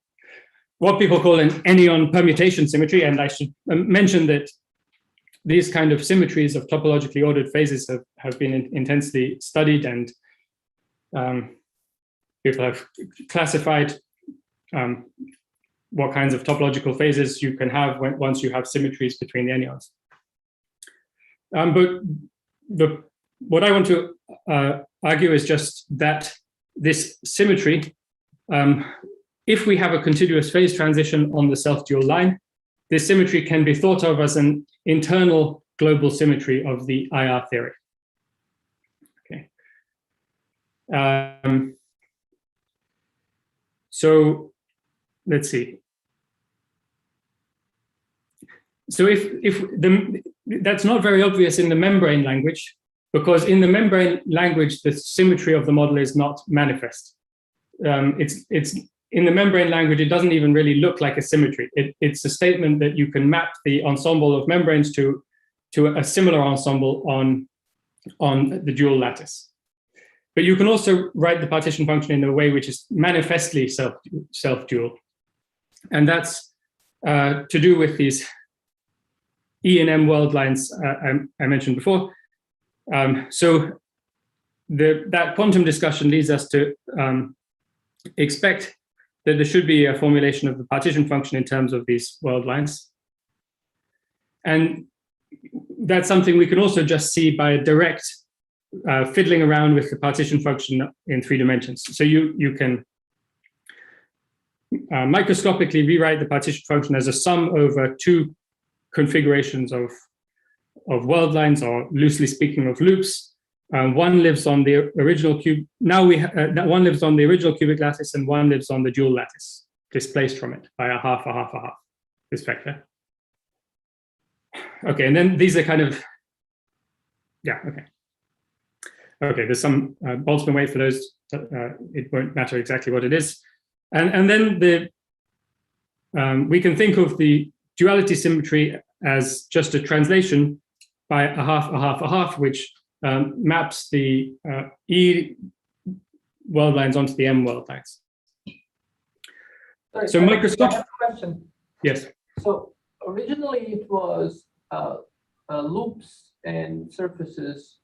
what people call an Ennion permutation symmetry, and I should mention that these kind of symmetries of topologically ordered phases have been intensely studied, and people have classified what kinds of topological phases you can have once you have symmetries between the Ennions. But what I want to argue is just that this symmetry, if we have a contiguous phase transition on the self-dual line, this symmetry can be thought of as an internal global symmetry of the IR theory. Okay. So let's see. So that's not very obvious in the membrane language, because in the membrane language, the symmetry of the model is not manifest. It's in the membrane language, it doesn't even really look like a symmetry. It's a statement that you can map the ensemble of membranes to a similar ensemble on the dual lattice. But you can also write the partition function in a way which is manifestly self-dual. And that's to do with these E and M world lines I mentioned before. So that quantum discussion leads us to expect that there should be a formulation of the partition function in terms of these world lines. And that's something we can also just see by a direct fiddling around with the partition function in 3 dimensions. So you can microscopically rewrite the partition function as a sum over 2 configurations of world lines, or loosely speaking, of loops. One lives on the original cube. Now one lives on the original cubic lattice, and one lives on the dual lattice, displaced from it by a half, this vector. Okay, and then these are kind of, yeah, okay. Okay, there's some Boltzmann weight for those. It won't matter exactly what it is. And then we can think of the duality symmetry as just a translation by a half, which maps the E world lines onto the M world lines. Sorry, So microscopic. I have a question. Yes. So originally it was loops and surfaces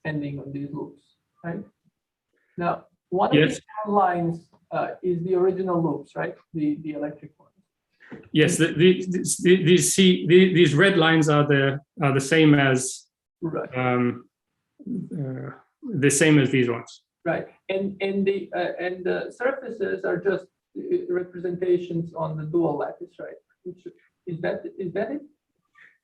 ending on these loops, right? Now, one of Yes. these lines is the original loops, right? The electric ones. Yes. These red lines are the same as Right. the same as these ones. Right. And the surfaces are just representations on the dual lattice, right? Is that it?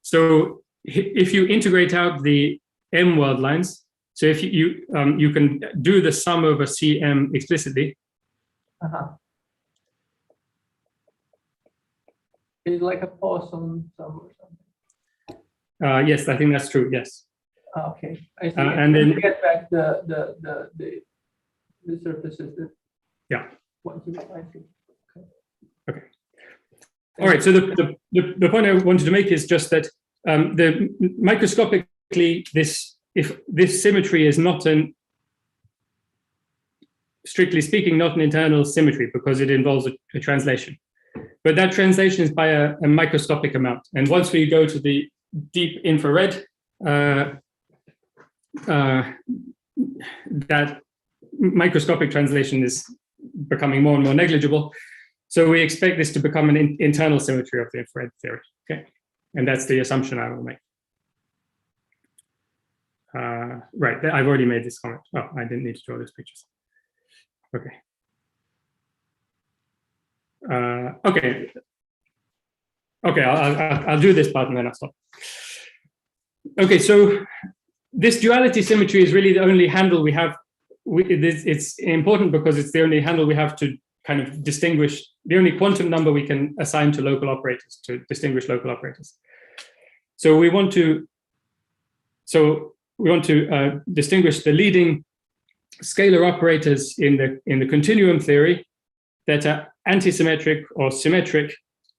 So if you integrate out the M world lines, so if you can do the sum over Cm explicitly. It's like a possum sum or something. Yes, I think that's true. Yes. Okay, I see. And then to get back the surfaces. Yeah. I see. Okay. All right. So the point I wanted to make is just that the microscopically, if this symmetry is not strictly speaking, not an internal symmetry because it involves a translation. But that translation is by a microscopic amount. And once we go to the deep infrared, that microscopic translation is becoming more and more negligible. So we expect this to become an internal symmetry of the infrared theory. Okay, and that's the assumption I will make. Right, I've already made this comment. Oh, I didn't need to draw those pictures. Okay. Okay, I'll do this part and then I'll stop. Okay, so this duality symmetry is really the only handle we have. It's important because it's the only handle we have to kind of distinguish, the only quantum number we can assign to local operators, to distinguish local operators. So we want to distinguish the leading scalar operators in the continuum theory that are antisymmetric or symmetric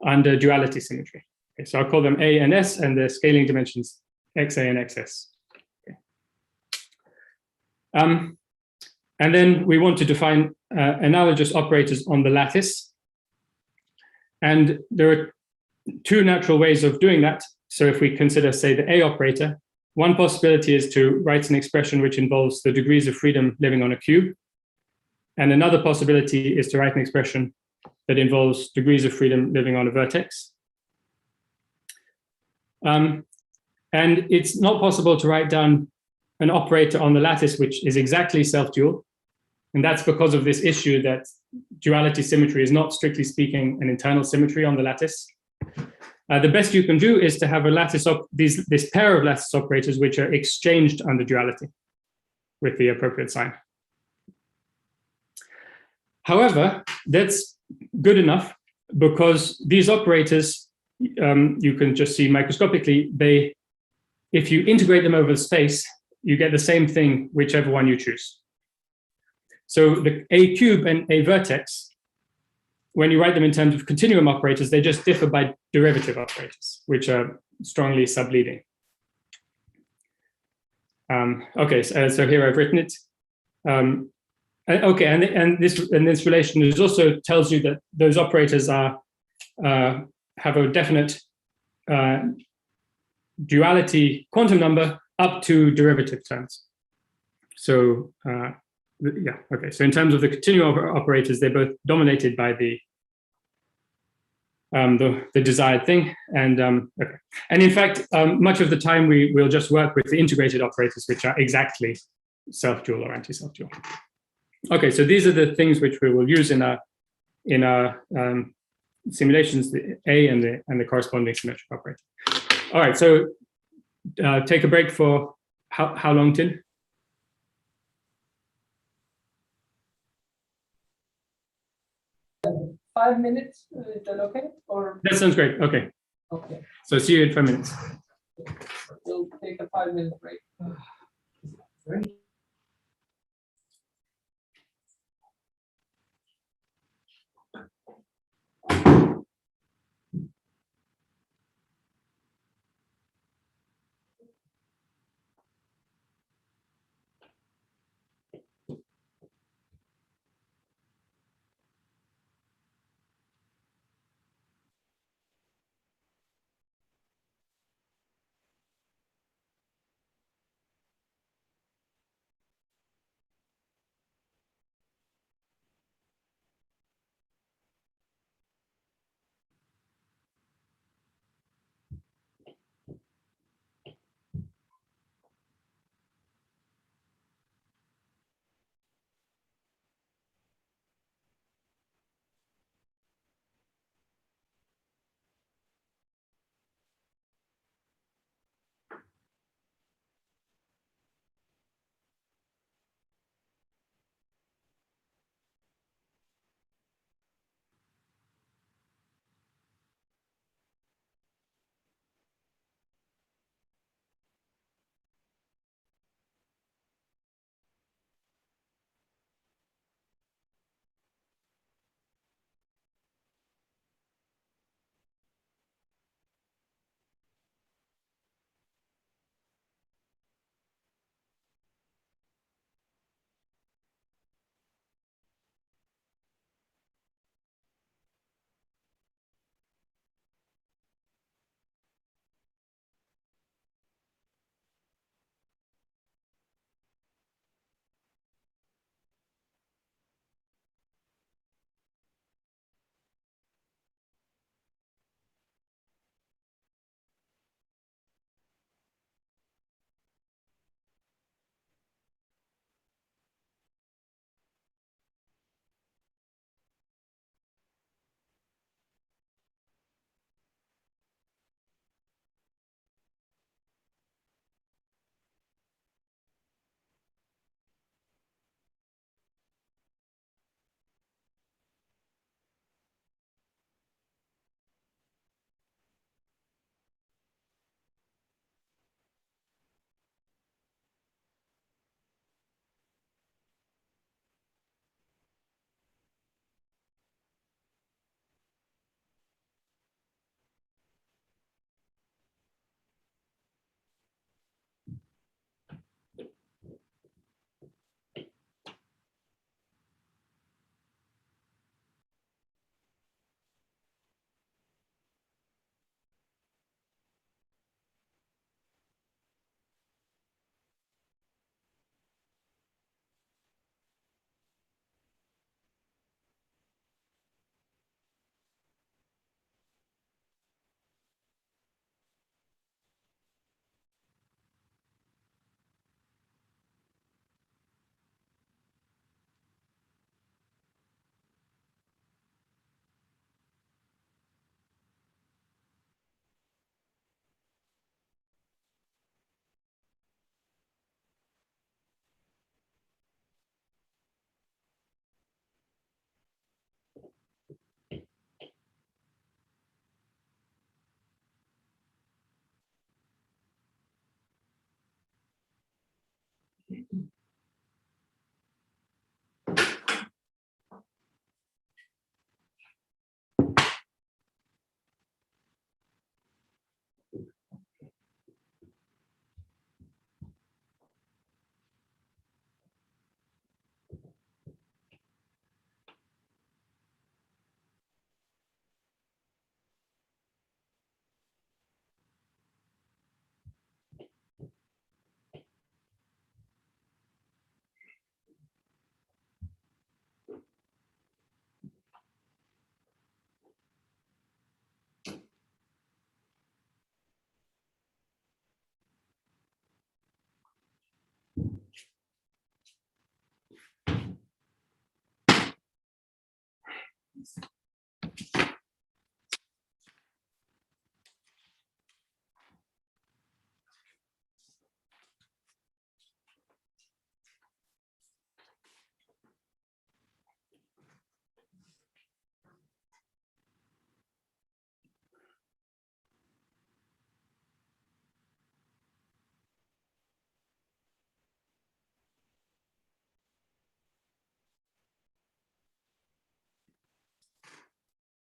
under duality symmetry. Okay, so I'll call them A and S, and the scaling dimensions XA and XS. Okay. And then we want to define analogous operators on the lattice. And there are two natural ways of doing that. So if we consider, say, the A operator, one possibility is to write an expression which involves the degrees of freedom living on a cube. And another possibility is to write an expression that involves degrees of freedom living on a vertex. And it's not possible to write down an operator on the lattice which is exactly self-dual. And that's because of this issue that duality symmetry is not, strictly speaking, an internal symmetry on the lattice. The best you can do is to have a lattice this pair of lattice operators which are exchanged under duality with the appropriate sign. However, that's good enough because these operators, you can just see microscopically, if you integrate them over space, you get the same thing, whichever one you choose. So the A cube and A vertex, when you write them in terms of continuum operators, they just differ by derivative operators, which are strongly subleading. Okay, so here I've written it. Okay, and this relation is also tells you that those operators are have a definite duality quantum number up to derivative terms. So yeah, okay. So in terms of the continuum operators, they're both dominated by the desired thing, and okay. And in fact, much of the time we'll just work with the integrated operators, which are exactly self-dual or anti-self-dual. Okay, so these are the things which we will use in our simulations, the A and the corresponding symmetric operator. All right, so take a break for how long, Tin? 5 minutes, is that okay? Or That sounds great. Okay. okay, So see you in 5 minutes. we'll take a 5-minute break.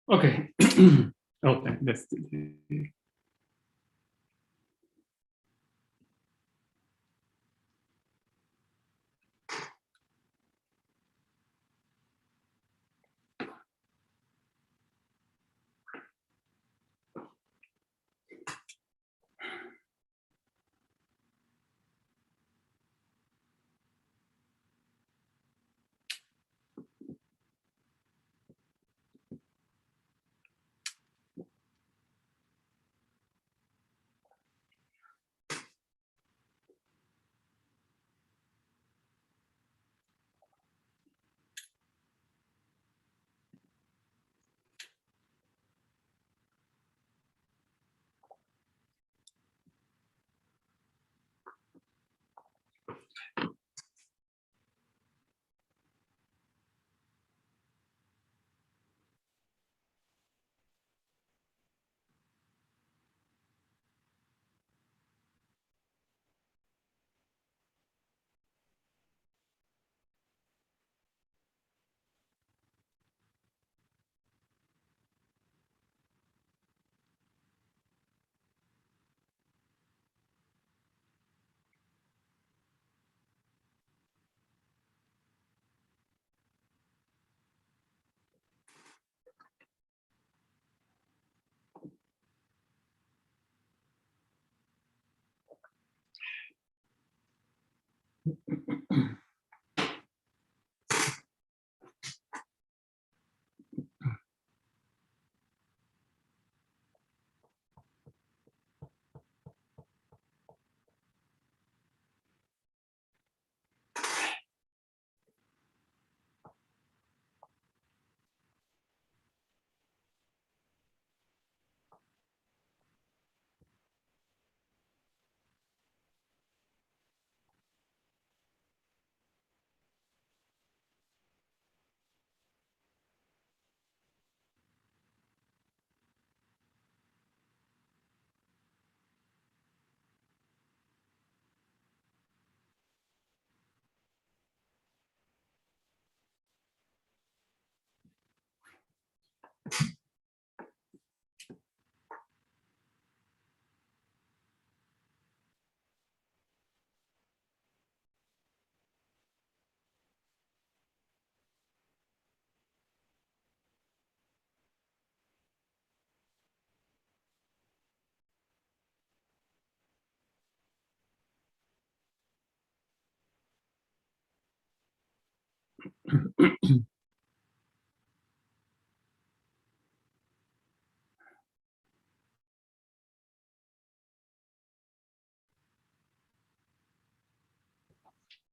Okay. Okay, that's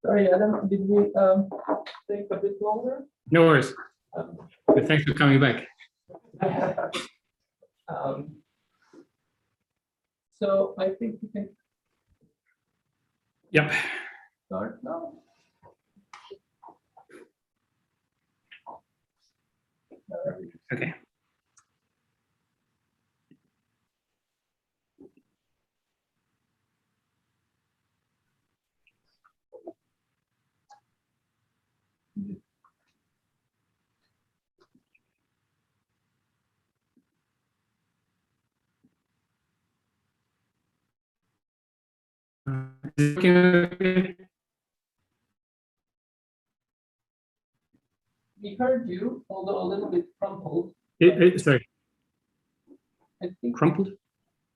Sorry, Adam, did we take a bit longer? no worries. Um, But thanks for coming back. So I think we can Yep. start now. Okay. Is it working okay? We heard you, although a little bit crumpled. Sorry, I think. crumpled?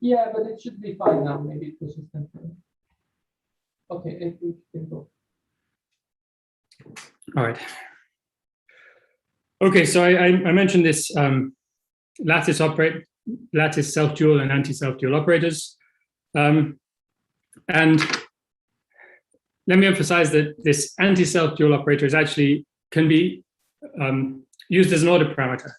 Yeah, but it should be fine now. Maybe it was just temporary. Okay, I think we can go. All right. Okay, so I mentioned this lattice self-dual and anti-self-dual operators. And let me emphasize that this anti-self-dual operator is actually can be used as an order parameter.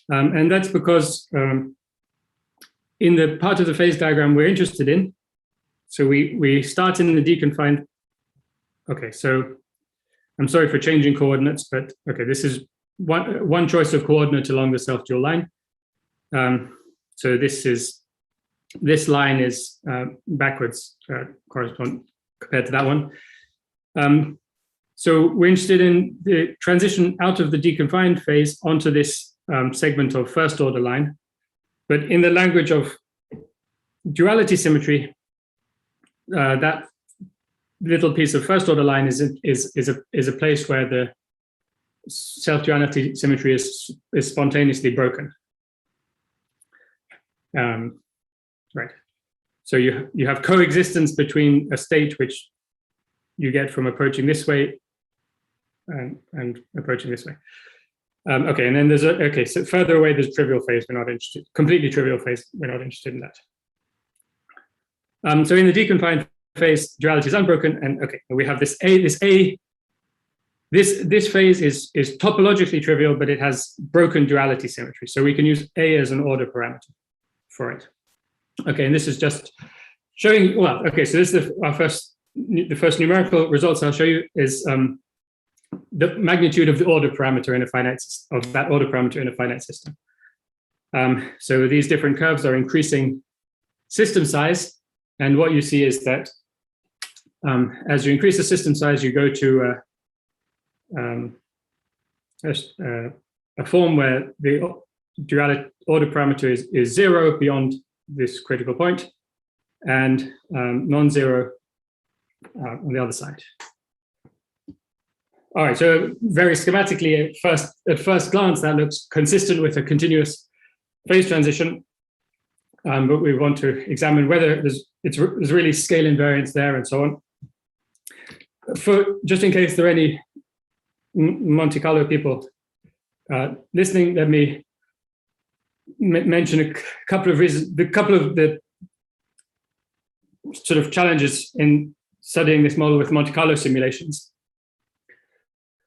And that's because in the part of the phase diagram we're interested in, so we start in the deconfined. Okay, so I'm sorry for changing coordinates, but okay, this is one choice of coordinate along the self-dual line. So this line is backwards correspond compared to that one. So we're interested in the transition out of the deconfined phase onto this segment of first order line. But in the language of duality symmetry, that little piece of first order line is a place where the self-duality symmetry is spontaneously broken. Right. So you have coexistence between a state which you get from approaching this way and approaching this way. Okay, and then there's so further away there's trivial phase. We're not interested. Completely trivial phase. We're not interested in that. So in the deconfined phase, duality is unbroken, and okay, we have this phase is topologically trivial, but it has broken duality symmetry. So we can use A as an order parameter for it. Okay, and this is just showing, well, okay, so this is the first numerical results I'll show you is the magnitude of the order parameter in a finite, of that order parameter in a finite system. So these different curves are increasing system size, and what you see is that as you increase the system size, you go to a form where the duality order parameter is 0 beyond this critical point, and non-zero on the other side. All right, so very schematically, at first glance, that looks consistent with a continuous phase transition, but we want to examine whether there's really scale invariance there and so on. Just in case there are any Monte Carlo people listening, let me mention a couple of reasons, a couple of the sort of challenges in studying this model with Monte Carlo simulations.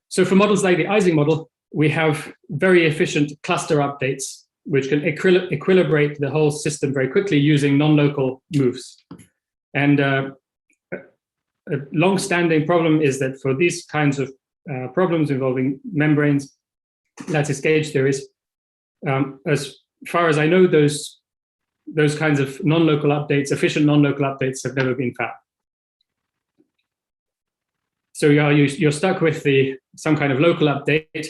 So for models like the Ising model, we have very efficient cluster updates, which can equilibrate the whole system very quickly using non-local moves. And a long-standing problem is that for these kinds of problems involving membranes, lattice gauge theories, as far as I know, those kinds of non-local updates, efficient non-local updates, have never been found. So you're stuck with some kind of local update,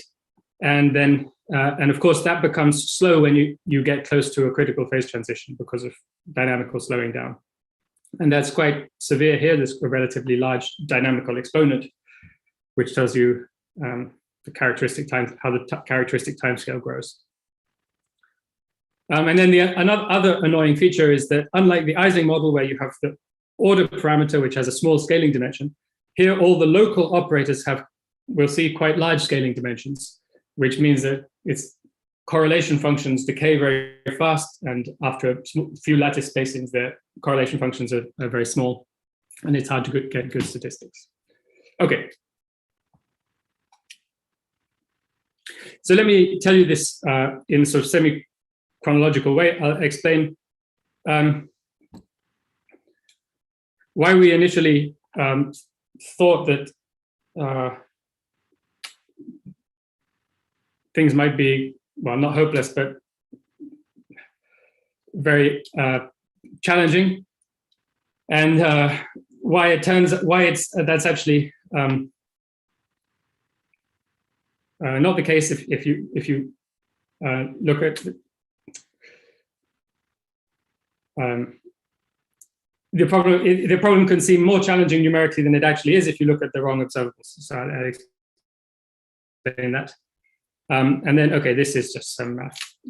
and then and of course that becomes slow when you get close to a critical phase transition because of dynamical slowing down, and that's quite severe here. There's a relatively large dynamical exponent, which tells you the characteristic time, how the characteristic time scale grows. And then another other annoying feature is that unlike the Ising model, where you have the order parameter, which has a small scaling dimension, here all the local operators will see quite large scaling dimensions, which means that its correlation functions decay very fast, and after a few lattice spacings, the correlation functions are very small, and it's hard to get good statistics. Okay. So let me tell you this in a sort of semi-chronological way. I'll explain why we initially thought that things might be, well, not hopeless, but very challenging, and why that's actually not the case if you look at the problem can seem more challenging numerically than it actually is if you look at the wrong observables. So I'll explain that. And then, okay, this is just some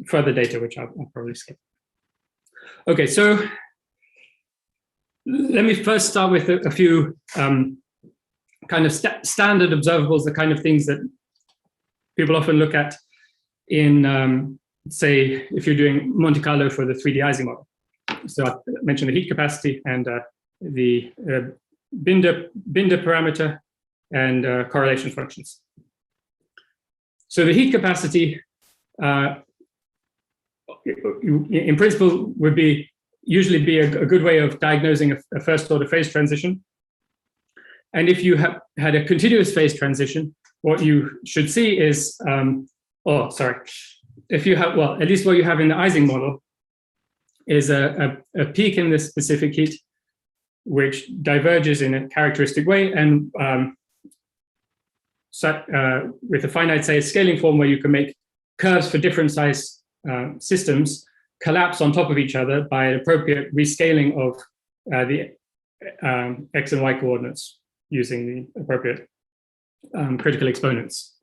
further data, which I'll probably skip. Okay, so let me first start with a few kind of standard observables, the kind of things that people often look at in, say, if you're doing Monte Carlo for the 3D Ising model. So I mentioned the heat capacity and the Binder parameter and correlation functions. So the heat capacity, in principle, would usually be a good way of diagnosing a first order phase transition. And if you had a continuous phase transition, what you should see is, if you have, well, at least what you have in the Ising model is a peak in the specific heat, which diverges in a characteristic way, and with a finite size scaling form where you can make curves for different size systems collapse on top of each other by an appropriate rescaling of the x and y coordinates using the appropriate critical exponents.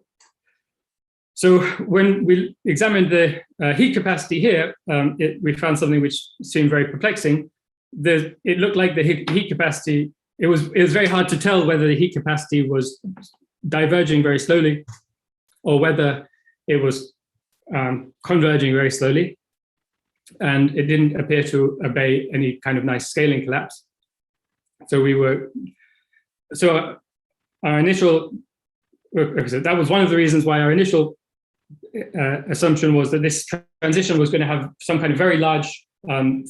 So when we examined the heat capacity here, we found something which seemed very perplexing. It looked like the heat capacity, it was very hard to tell whether the heat capacity was diverging very slowly or whether it was converging very slowly. And it didn't appear to obey any kind of nice scaling collapse. So our initial, that was one of the reasons why our initial assumption was that this transition was going to have some kind of very large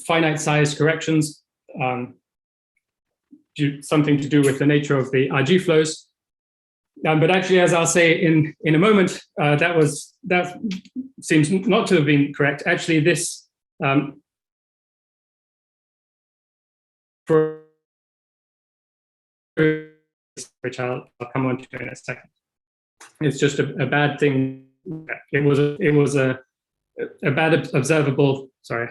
finite size corrections, something to do with the nature of the RG flows. But actually, as I'll say in a moment, that seems not to have been correct. Actually, this which I'll come on to in a second. It's just a bad thing. It was a bad observable. Sorry.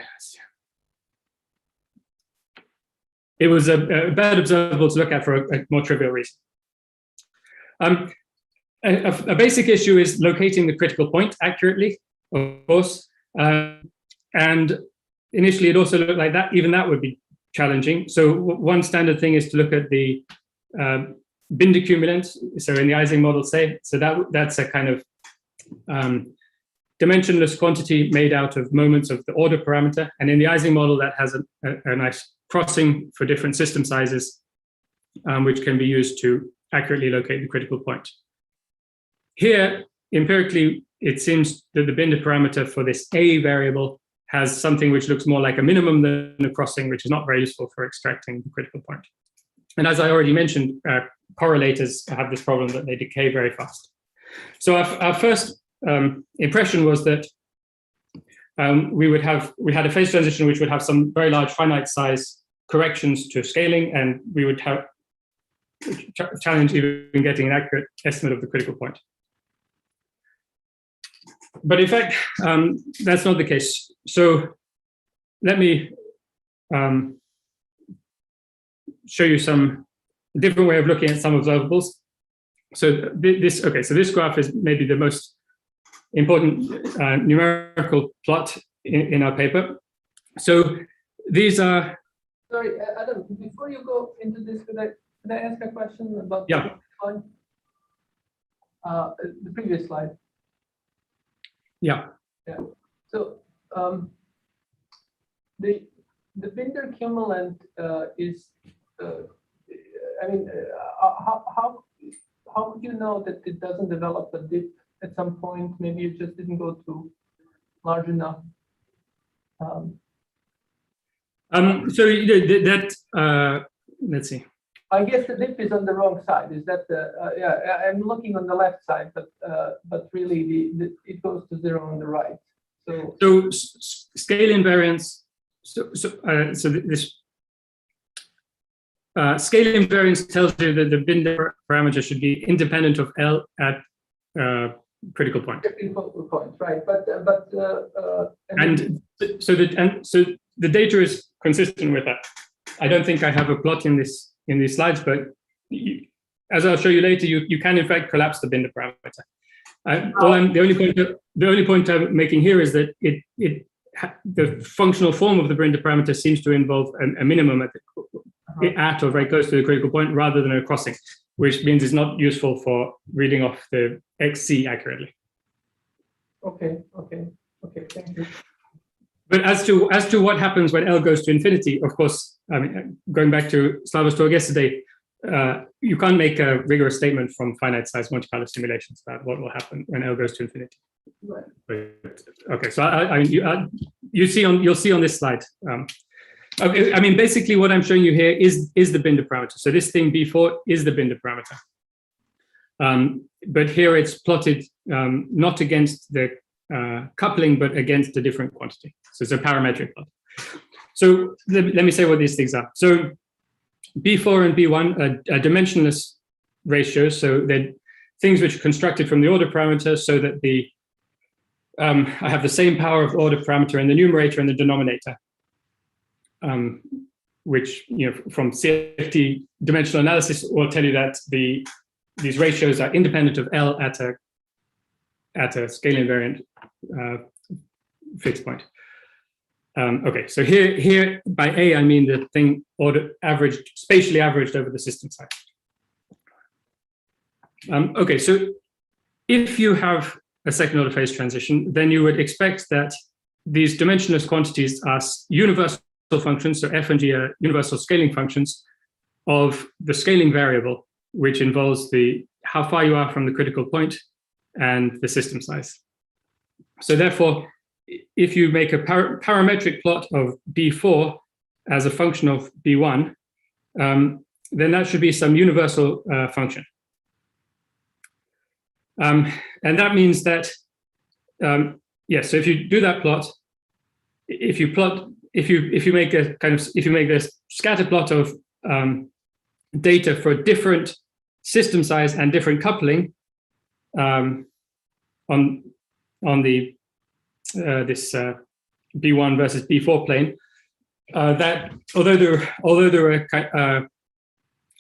It was a bad observable to look at for a more trivial reason. A basic issue is locating the critical point accurately, of course. And initially, it also looked like that. Even that would be challenging. So one standard thing is to look at the Binder cumulant. So in the Ising model, say, so that's a kind of dimensionless quantity made out of moments of the order parameter. And in the Ising model, that has a nice crossing for different system sizes, which can be used to accurately locate the critical point. Here, empirically, it seems that the Binder parameter for this A variable has something which looks more like a minimum than a crossing, which is not very useful for extracting the critical point. And as I already mentioned, correlators have this problem that they decay very fast. So our first impression was that we had a phase transition which would have some very large finite size corrections to scaling, and we would have challenge even getting an accurate estimate of the critical point. But in fact, that's not the case. So let me show you some different way of looking at some observables. So this graph is maybe the most important numerical plot in our paper. So these are. Sorry, Adam, before you go into this, could I ask a question about the slide? The previous slide. Yeah. So the Binder cumulant is. How would you know that it doesn't develop a dip at some point? Maybe it just didn't go to large enough. So let's see. I guess the dip is on the wrong side. Is that the? I'm looking on the left side, but really it goes to zero on the right. So scale invariance. So this. Scale invariance tells you that the Binder parameter should be independent of L at critical point. Critical point, right? So the data is consistent with that. I don't think I have a plot in these slides, but as I'll show you later, you can in fact collapse the Binder parameter. The only point I'm making here is that the functional form of the Binder parameter seems to involve a minimum at or very close to the critical point rather than a crossing, which means it's not useful for reading off the XC accurately. Okay, thank you. But as to what happens when L goes to infinity, of course, I mean, going back to Slavos talk yesterday, you can't make a rigorous statement from finite size Monte Carlo simulations about what will happen when L goes to infinity. But, okay, so you'll see on this slide. Okay, I mean, basically what I'm showing you here is the Binder parameter. So this thing B4 is the Binder parameter. But here it's plotted not against the coupling, but against a different quantity. So it's a parametric plot. So let me say what these things are. So B4 and B1 are dimensionless ratios. So they're things which are constructed from the order parameter so that I have the same power of order parameter in the numerator and the denominator, which, from CFT dimensional analysis will tell you that these ratios are independent of L at a scale invariant fixed point. Okay, so here by A I mean the thing spatially averaged over the system size. Okay, so if you have a second order phase transition, then you would expect that these dimensionless quantities are universal functions, so F and G are universal scaling functions of the scaling variable, which involves how far you are from the critical point and the system size. So therefore, if you make a parametric plot of B4 as a function of B1, then that should be some universal function. And that means that, so if you do that plot, if you make this scatter plot of data for different system size and different coupling on the this B1 versus B4 plane, that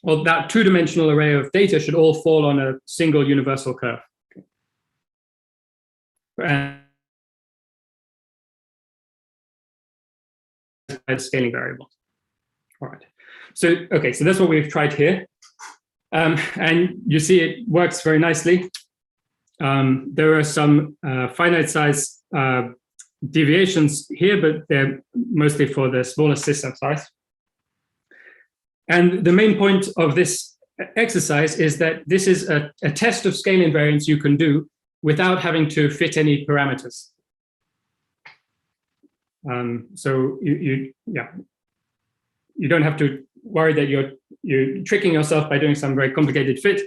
that two-dimensional array of data should all fall on a single universal curve. And scaling variable. All right. So that's what we've tried here. And you see it works very nicely. There are some finite size deviations here, but they're mostly for the smaller system size. And the main point of this exercise is that this is a test of scale invariance you can do without having to fit any parameters. So you don't have to worry that you're tricking yourself by doing some very complicated fit.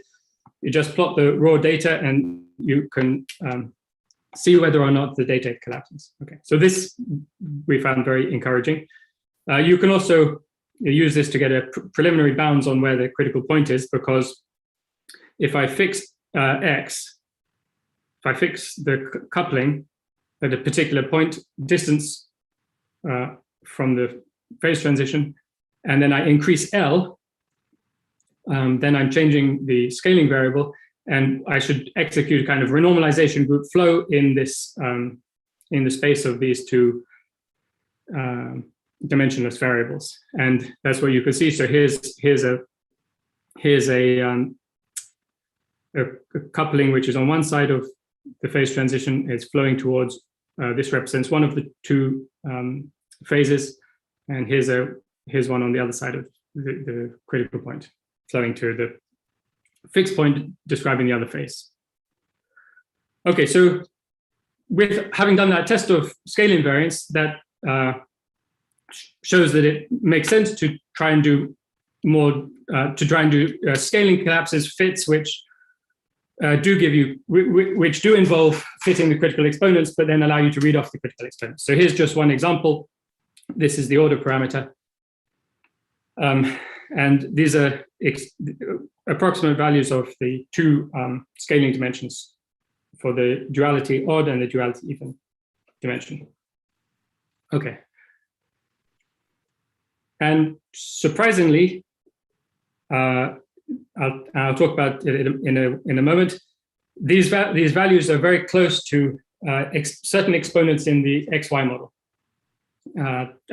You just plot the raw data and you can see whether or not the data collapses. Okay, so this we found very encouraging. You can also use this to get a preliminary bounds on where the critical point is, because if I fix X, if I fix the coupling at a particular point distance from the phase transition, and then I increase L, then I'm changing the scaling variable, and I should execute a kind of renormalization group flow in this in the space of these two dimensionless variables, and that's what you can see. So here's a coupling which is on one side of the phase transition. It's flowing towards this represents one of the two phases, and here's one on the other side of the critical point, flowing to the fixed point describing the other phase. Okay, so with having done that test of scale invariance, that shows that it makes sense to try and do more, scaling collapses, fits, which which do involve fitting the critical exponents, but then allow you to read off the critical exponents. So here's just one example. This is the order parameter. And these are approximate values of the two scaling dimensions for the duality odd and the duality even dimension. Okay. And surprisingly, I'll talk about it in a moment. These values are very close to certain exponents in the XY model.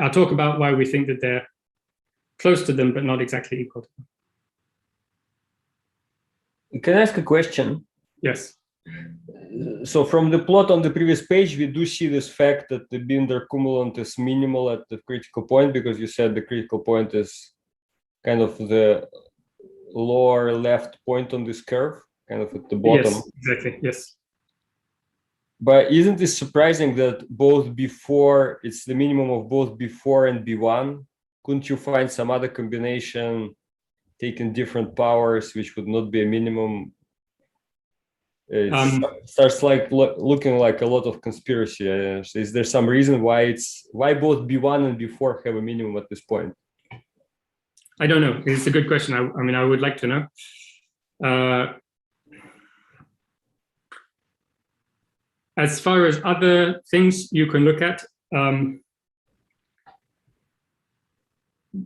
I'll talk about why we think that they're close to them, but not exactly equal to them. Can I ask a question? Yes. So from the plot on the previous page, we do see this fact that the Binder cumulant is minimal at the critical point, because you said the critical point is kind of the lower left point on this curve, kind of at the bottom. Yes, exactly. Yes. But isn't it surprising that both before, it's the minimum of both before and B1? Couldn't you find some other combination taking different powers, which would not be a minimum? It starts like looking like a lot of conspiracy. Is there some reason why both B1 and B4 have a minimum at this point? I don't know. It's a good question. I mean, I would like to know. As far as other things you can look at,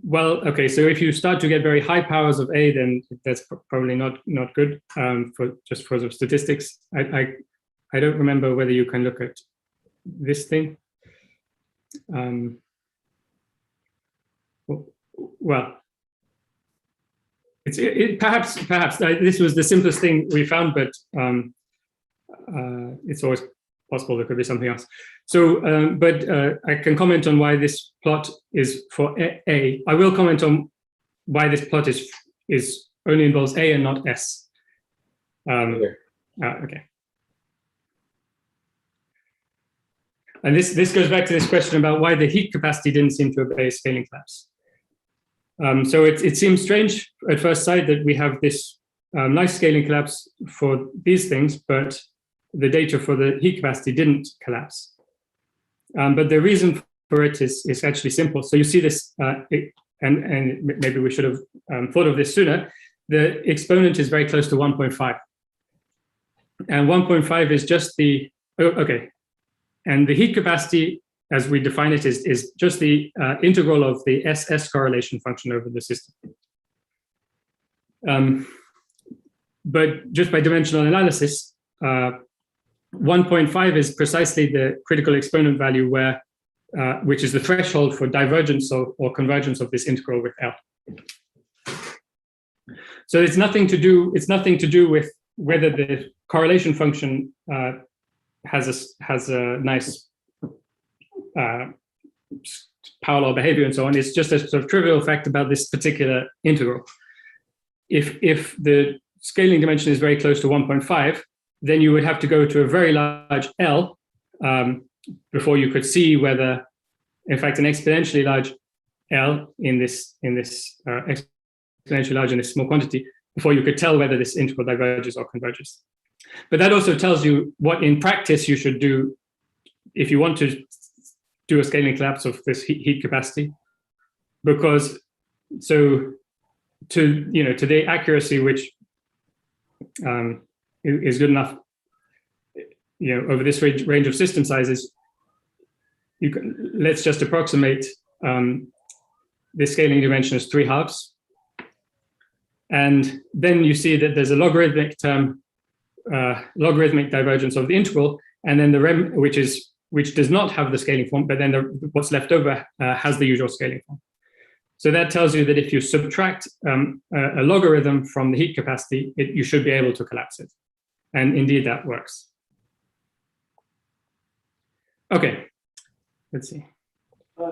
well, okay. So if you start to get very high powers of A, then that's probably not good for the statistics. I don't remember whether you can look at this thing. Well, perhaps this was the simplest thing we found, but it's always possible there could be something else. So, I can comment on why this plot is for A. I will comment on why this plot is only involves A and not S. Okay. And this goes back to this question about why the heat capacity didn't seem to obey a scaling collapse. So it seems strange at first sight that we have this nice scaling collapse for these things, but the data for the heat capacity didn't collapse. But the reason for it is actually simple. So you see this, and maybe we should have thought of this sooner. The exponent is very close to 1.5. And 1.5 is just the, okay. And the heat capacity, as we define it, is just the integral of the SS correlation function over the system. But just by dimensional analysis, 1.5 is precisely the critical exponent value where, which is the threshold for divergence or convergence of this integral with L. So it's nothing to do with whether the correlation function has a nice parallel behavior and so on. It's just a sort of trivial fact about this particular integral. If the scaling dimension is very close to 1.5, then you would have to go to a very large L before you could see whether, in fact, an exponentially large L in this exponentially large in this small quantity, before you could tell whether this integral diverges or converges. But that also tells you what in practice you should do if you want to do a scaling collapse of this heat capacity, because so to the accuracy which is good enough, over this range of system sizes, let's just approximate this scaling dimension as 3/2, and then you see that there's a logarithmic term, logarithmic divergence of the integral, and then the rem, which does not have the scaling form, but then what's left over has the usual scaling form. So that tells you that if you subtract a logarithm from the heat capacity, you should be able to collapse it. And indeed, that works. Okay, let's see.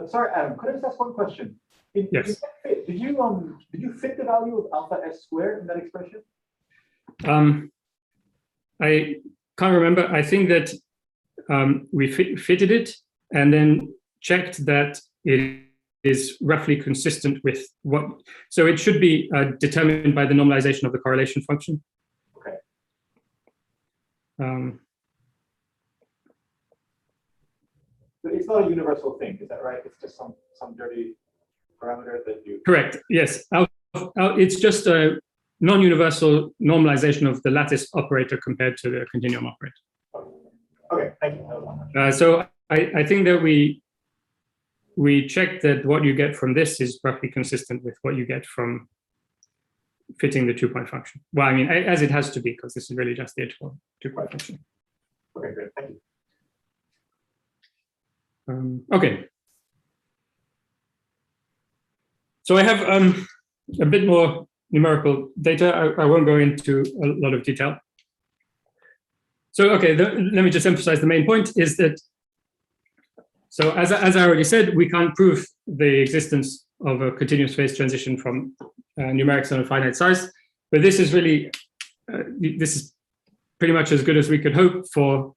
Sorry, Adam, could I just ask one question? Yes. Did you fit the value of alpha S squared in that expression? I can't remember. I think that we fitted it and then checked that it is roughly consistent with what, so it should be determined by the normalization of the correlation function. Okay. But it's not a universal thing, is that right? It's just some dirty parameter that you... Correct, yes. It's just a non-universal normalization of the lattice operator compared to the continuum operator. Okay, thank you. So I think that we checked that what you get from this is roughly consistent with what you get from fitting the 2-point function. Well, I mean, as it has to be, because this is really just the integral 2-point function. Okay, great, thank you. Okay. So I have a bit more numerical data. I won't go into a lot of detail. So, okay, let me just emphasize the main point is that, so as I already said, we can't prove the existence of a continuous phase transition from numerics on a finite size. but this is really, this is pretty much as good as we could hope for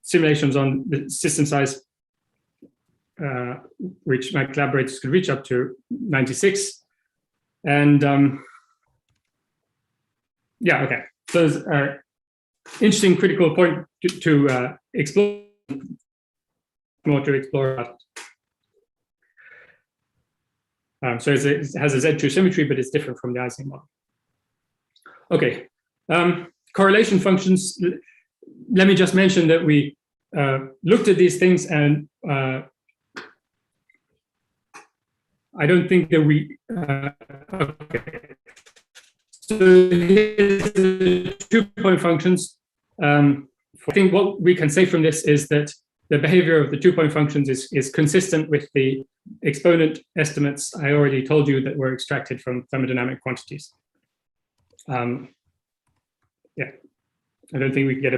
simulations on the system size, which my collaborators could reach up to 96. And yeah, okay. So there's an interesting critical point to explore, more to explore. So it has a Z true symmetry, but it's different from the Ising model. Okay, correlation functions. Let me just mention that we looked at these things, and I don't think that we. Okay. So here's the 2-point functions. I think what we can say from this is that the behavior of the 2-point functions is consistent with the exponent estimates I already told you that were extracted from thermodynamic quantities. Yeah, I don't think we can get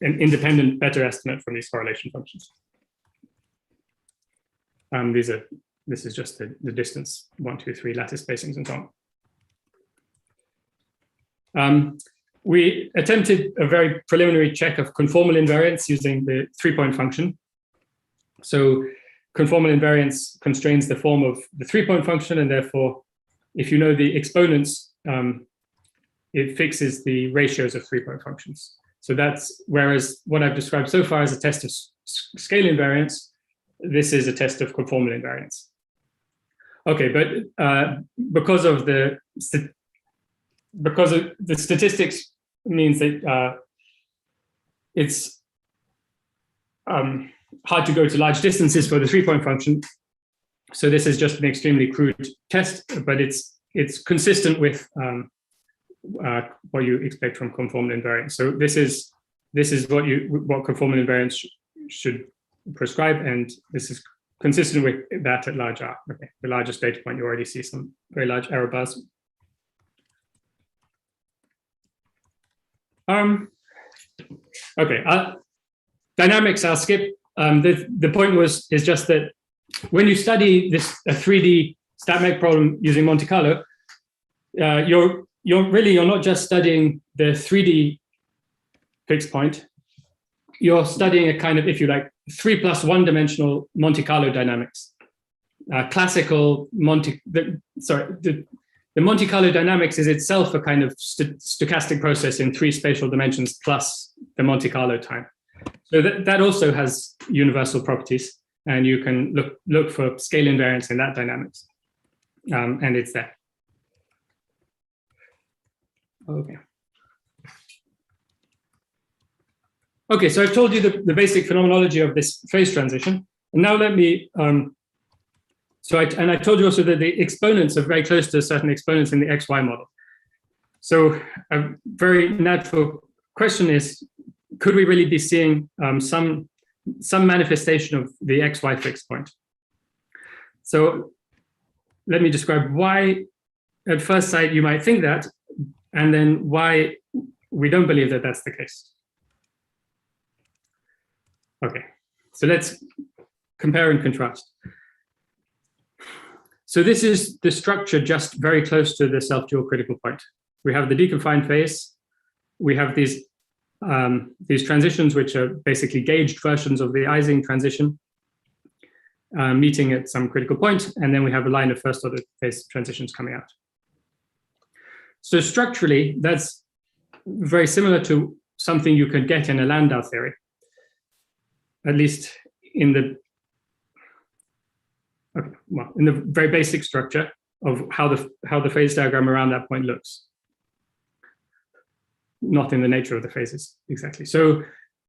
an independent, better estimate from these correlation functions. This is just the distance, 1, 2, 3 lattice spacings and so on. We attempted a very preliminary check of conformal invariance using the 3-point function. So conformal invariance constrains the form of the 3-point function, and therefore, if you know the exponents, it fixes the ratios of 3-point functions. So that's, whereas what I've described so far is a test of scale invariance, this is a test of conformal invariance. Okay, but because of the statistics means that it's hard to go to large distances for the 3-point function. So this is just an extremely crude test, but it's consistent with what you expect from conformal invariance. So this is what conformal invariance should prescribe, and this is consistent with that at large R. Okay, the largest data point, you already see some very large error bars. Okay, dynamics I'll skip. The point is just that when you study this 3D StatMech problem using Monte Carlo, you're not just studying the 3D fixed point. You're studying a kind of, if you like, 3 + 1 dimensional Monte Carlo dynamics. Classical the Monte Carlo dynamics is itself a kind of stochastic process in 3 spatial dimensions plus the Monte Carlo time. So that also has universal properties, and you can look for scale invariance in that dynamics, and it's there. Okay. Okay, so I've told you the basic phenomenology of this phase transition, and now let me. I told you also that the exponents are very close to certain exponents in the XY model. So a very natural question is, could we really be seeing some manifestation of the XY fixed point? So let me describe why at first sight you might think that, and then why we don't believe that that's the case. Okay, so let's compare and contrast. So this is the structure just very close to the self-dual critical point. We have the deconfined phase. We have these transitions, which are basically gauged versions of the Ising transition, meeting at some critical point, and then we have a line of first-order phase transitions coming out. So structurally, that's very similar to something you could get in a Landau theory, at least in the very basic structure of how the phase diagram around that point looks. Not in the nature of the phases exactly. So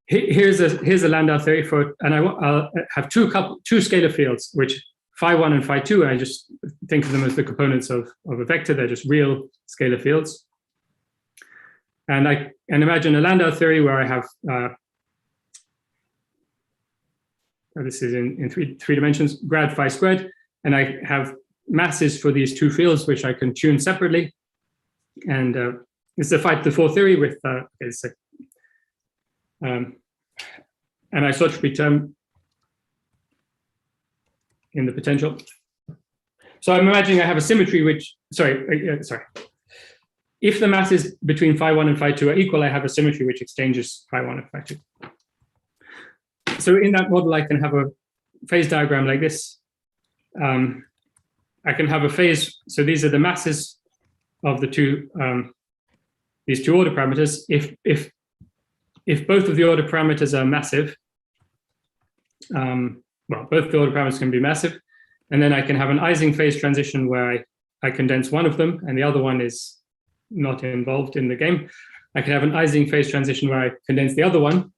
here's a Landau theory and I'll have two scalar fields, which phi1 and phi2. I just think of them as the components of a vector. They're just real scalar fields. And I can imagine a Landau theory where I have this is in three dimensions, grad phi squared, and I have masses for these two fields, which I can tune separately. And it's a phi to the 4 theory with an isotropy term in the potential. So I'm imagining I have a symmetry which, sorry. if the masses between phi1 and phi2 are equal, I have a symmetry which exchanges phi1 and phi2. So in that model, I can have a phase diagram like this. I can have a phase. So these are the masses of the two, these two order parameters. If both of the order parameters are massive, well, both the order parameters can be massive, and then I can have an Ising phase transition where I condense one of them and the other one is not involved in the game. I can have an Ising phase transition where I condense the other one.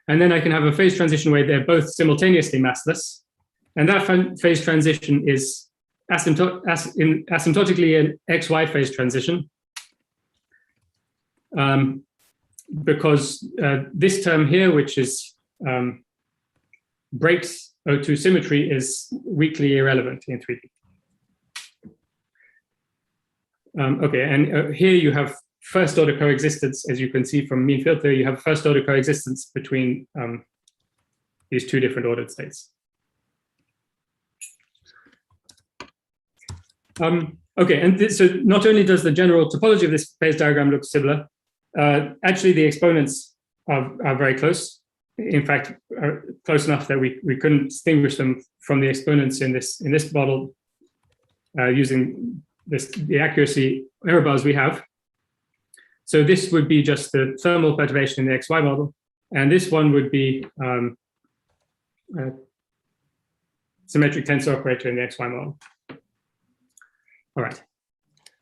And then I can have a phase transition where they're both simultaneously massless. And that phase transition is asymptotically an XY phase transition. Because this term here, which is breaks O2 symmetry, is weakly irrelevant in 3D. Okay, and here you have first order coexistence, as you can see from mean field theory, you have first order coexistence between these two different ordered states. Okay, and so not only does the general topology of this phase diagram look similar, actually the exponents are very close. In fact, are close enough that we couldn't distinguish them from the exponents in this model using the accuracy error bars we have. So this would be just the thermal perturbation in the XY model, and this one would be symmetric tensor operator in the XY model. All right.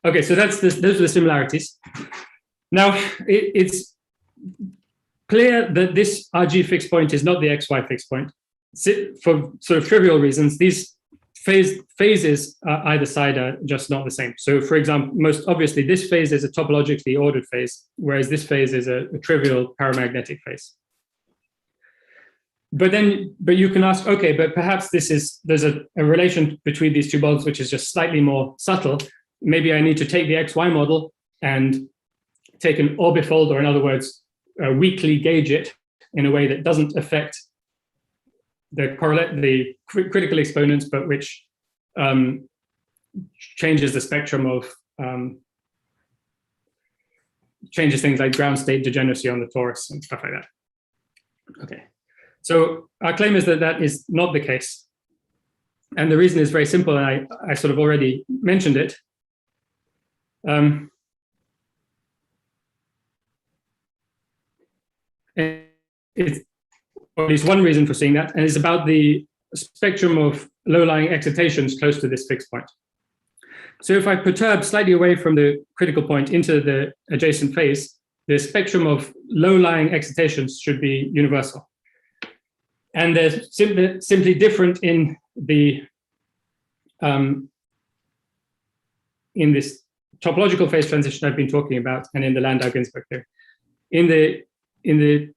Okay, so those are the similarities. Now it's clear that this RG fixed point is not the XY fixed point. For sort of trivial reasons, these phases either side are just not the same. So for example, most obviously, this phase is a topologically ordered phase, whereas this phase is a trivial paramagnetic phase. But you can ask, okay, but perhaps there's a relation between these two models which is just slightly more subtle. Maybe I need to take the XY model and take an orbifold, or in other words, weakly gauge it in a way that doesn't affect the critical exponents, but which changes the spectrum of, changes things like ground state degeneracy on the torus and stuff like that. Okay, so our claim is that that is not the case. And the reason is very simple, and I sort of already mentioned it. It's at least one reason for seeing that, and it's about the spectrum of low-lying excitations close to this fixed point. So if I perturb slightly away from the critical point into the adjacent phase, the spectrum of low-lying excitations should be universal. And they're simply different in the in this topological phase transition I've been talking about, and in the Landau-Ginzburg theory. In the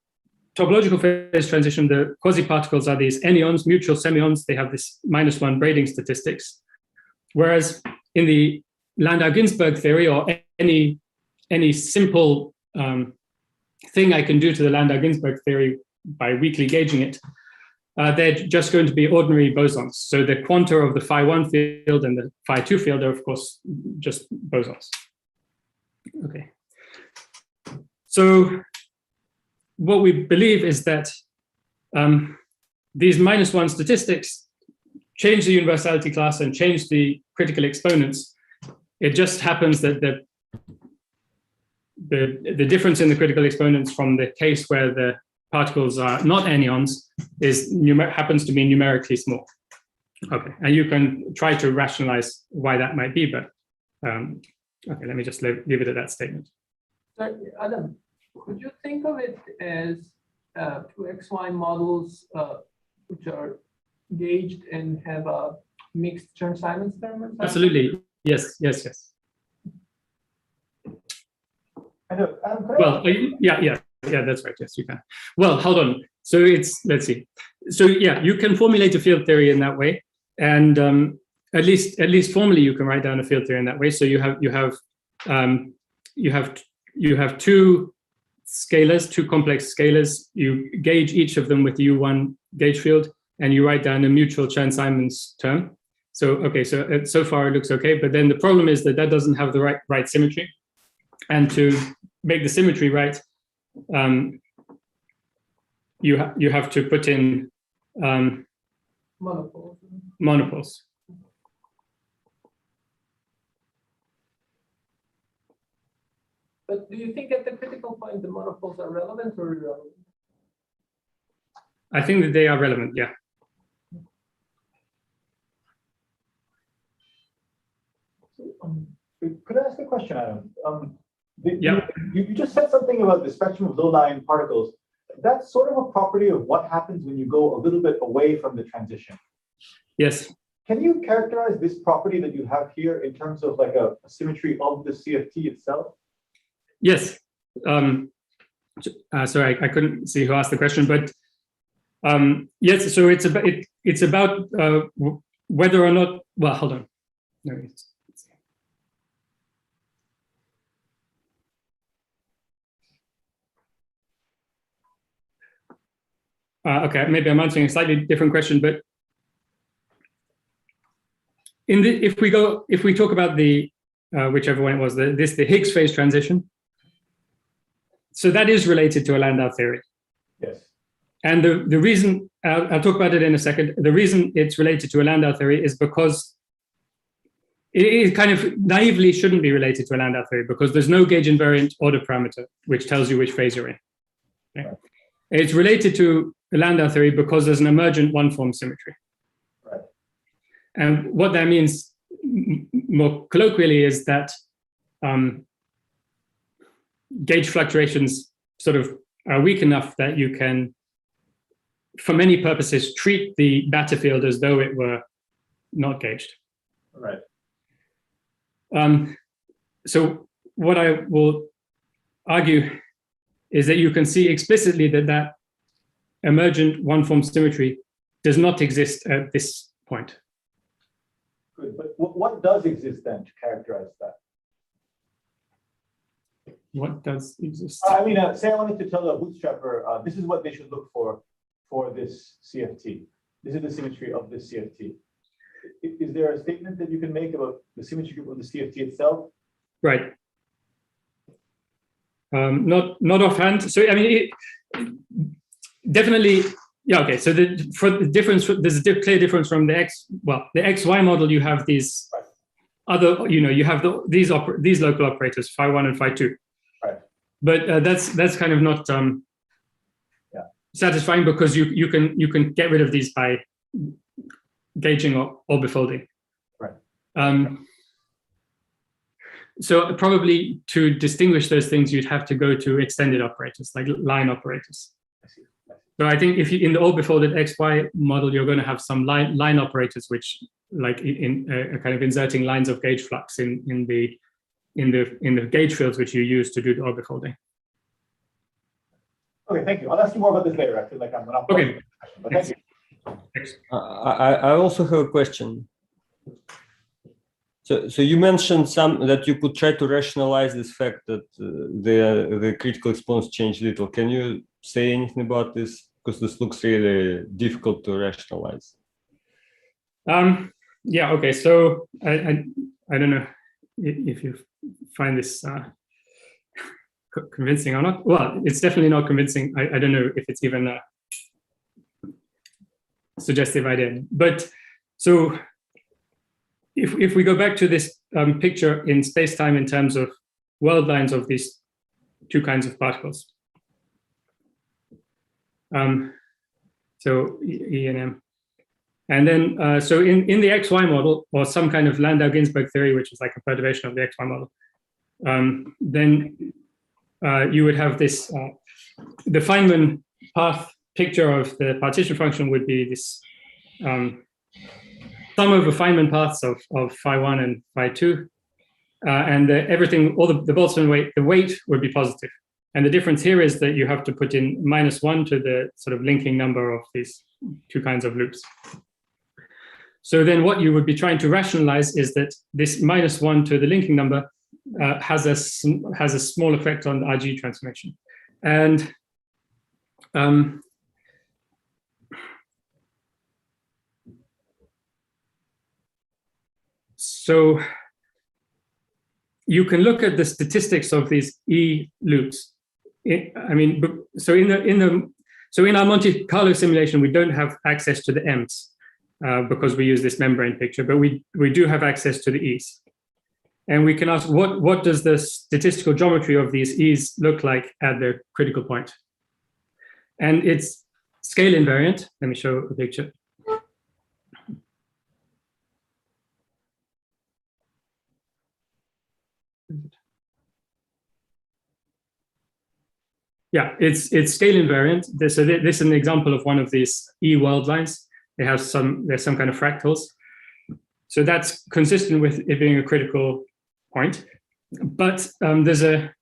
topological phase transition, the quasi-particles are these anyons, mutual semions. They have this -1 braiding statistics. Whereas in the Landau-Ginzburg theory, or any simple thing I can do to the Landau-Ginzburg theory by weakly gauging it, they're just going to be ordinary bosons. So the quanta of the phi1 field and the phi2 field are, of course, just bosons. Okay. So what we believe is that these -1 statistics change the universality class and change the critical exponents. It just happens that the difference in the critical exponents from the case where the particles are not anyons happens to be numerically small. Okay, and you can try to rationalize why that might be, but okay, let me just leave it at that statement. So, Adam, could you think of it as two XY models which are gauged and have a mixed Chern-Simons term? Absolutely, yes. I know. Well, yeah, that's right. Yes, you can. Well, hold on. So let's see. So yeah, you can formulate a field theory in that way, and at least formally, you can write down a field theory in that way. So you have two scalars, two complex scalars. You gauge each of them with the U1 gauge field, and you write down a mutual Chern-Simons term. So okay, so far it looks okay, but then the problem is that doesn't have the right symmetry. And to make the symmetry right, you have to put in monopoles. But do you think at the critical point the monopoles are relevant or irrelevant? I think that they are relevant, yeah. Could I ask a question, Adam? Yeah. You just said something about the spectrum of low-lying particles. That's sort of a property of what happens when you go a little bit away from the transition. Yes. Can you characterize this property that you have here in terms of like a symmetry of the CFT itself? Yes. Sorry, I couldn't see who asked the question, but yes. So it's about whether or not. Well, hold on. No, okay, maybe I'm answering a slightly different question, but if we talk about the whichever one it was, the Higgs phase transition. So that is related to a Landau theory. Yes. And the reason, I'll talk about it in a second, the reason it's related to a Landau theory is because it kind of naively shouldn't be related to a Landau theory because there's no gauge invariant order parameter which tells you which phase you're in. Okay? Right. It's related to a Landau theory because there's an emergent one-form symmetry. Right. And what that means more colloquially is that gauge fluctuations sort of are weak enough that you can, for many purposes, treat the matter field as though it were not gauged. Right. So what I will argue is that you can see explicitly that emergent one-form symmetry does not exist at this point. Good, but what does exist then to characterize that? What does exist? I mean, say I wanted to tell a bootstrapper, this is what they should look for this CFT. This is the symmetry of this CFT. Is there a statement that you can make about the symmetry group of the CFT itself? Right. Not offhand. So I mean, definitely, yeah. Okay. So for the difference, there's a clear difference from the XY model. You have these other, you have these local operators, phi1 and phi2. Right. But that's kind of not satisfying because you can get rid of these by gauging or befolding. Right. So probably to distinguish those things, you'd have to go to extended operators, like line operators. I see. So I think if you in the all befolded XY model, you're going to have some line operators, which like in kind of inserting lines of gauge flux in the gauge fields which you use to do the all befolding. Okay, thank you. I'll ask you more about this later. I feel like I'm okay. But thank you. I also have a question. So you mentioned that you could try to rationalize this fact that the critical exponents change little. Can you say anything about this? Because this looks really difficult to rationalize. Yeah. Okay. So I don't know if you find this convincing or not. Well, it's definitely not convincing. I don't know if it's even a suggestive idea. But so if we go back to this picture in space-time in terms of world lines of these two kinds of particles. So E and M. And then, so in the XY model, or some kind of Landau-Ginzburg theory, which is like a perturbation of the XY model, then you would have this, the Feynman path picture of the partition function would be this sum over Feynman paths of phi1 and phi2, and everything, all the Boltzmann weight, the weight would be positive. And the difference here is that you have to put in -1 to the sort of linking number of these two kinds of loops. So then what you would be trying to rationalize is that this -1 to the linking number has a small effect on the RG transformation. And so you can look at the statistics of these E loops. So in our Monte Carlo simulation, we don't have access to the M's because we use this membrane picture, but we do have access to the E's. And we can ask, what does the statistical geometry of these E's look like at the critical point? And it's scale invariant. Let me show a picture. Yeah, it's scale invariant. So this is an example of one of these E world lines. There's some kind of fractals. So that's consistent with it being a critical point. But there's a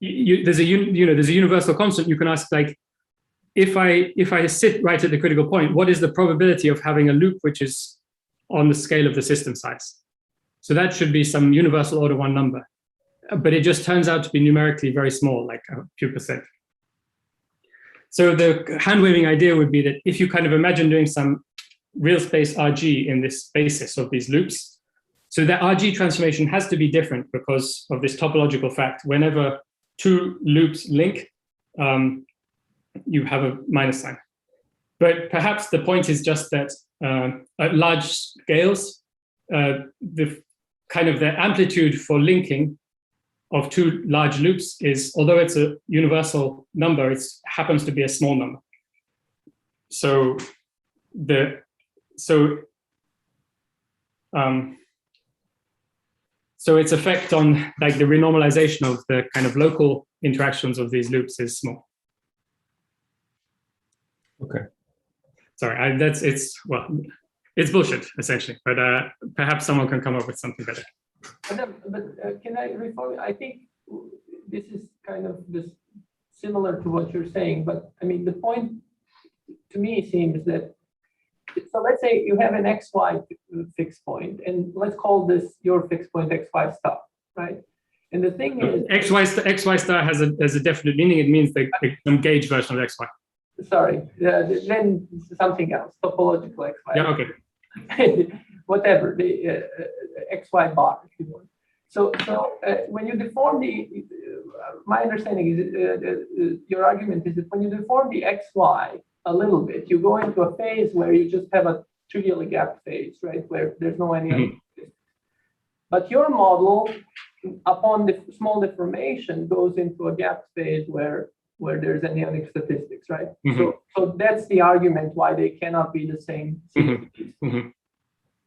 universal constant. You can ask, like, if I sit right at the critical point, what is the probability of having a loop which is on the scale of the system size? So that should be some universal order 1 number. But it just turns out to be numerically very small, like a few percent. So the hand-waving idea would be that if you kind of imagine doing some real space RG in this basis of these loops, so that RG transformation has to be different because of this topological fact. Whenever 2 loops link, you have a minus sign. But perhaps the point is just that at large scales, the amplitude for linking of 2 large loops is, although it's a universal number, it happens to be a small number. So its effect on, like, the renormalization of the kind of local interactions of these loops is small. Okay. Sorry, it's bullshit essentially, but perhaps someone can come up with something better. But can I reform? I think this is kind of similar to what you're saying, but I mean, the point to me seems that, so let's say you have an XY fixed point, and let's call this your fixed point XY star, right? And the thing is, XY star has a definite meaning. It means some gauge version of XY. Sorry, then something else, topological XY. Yeah, okay. Whatever, the XY bar, if you want. So when you deform my understanding is your argument is that when you deform the XY a little bit, you go into a phase where you just have a trivially gapped phase, right? Where there's no any other. But your model, upon the small deformation, goes into a gapped phase where there's anionic statistics, right? So that's the argument why they cannot be the same.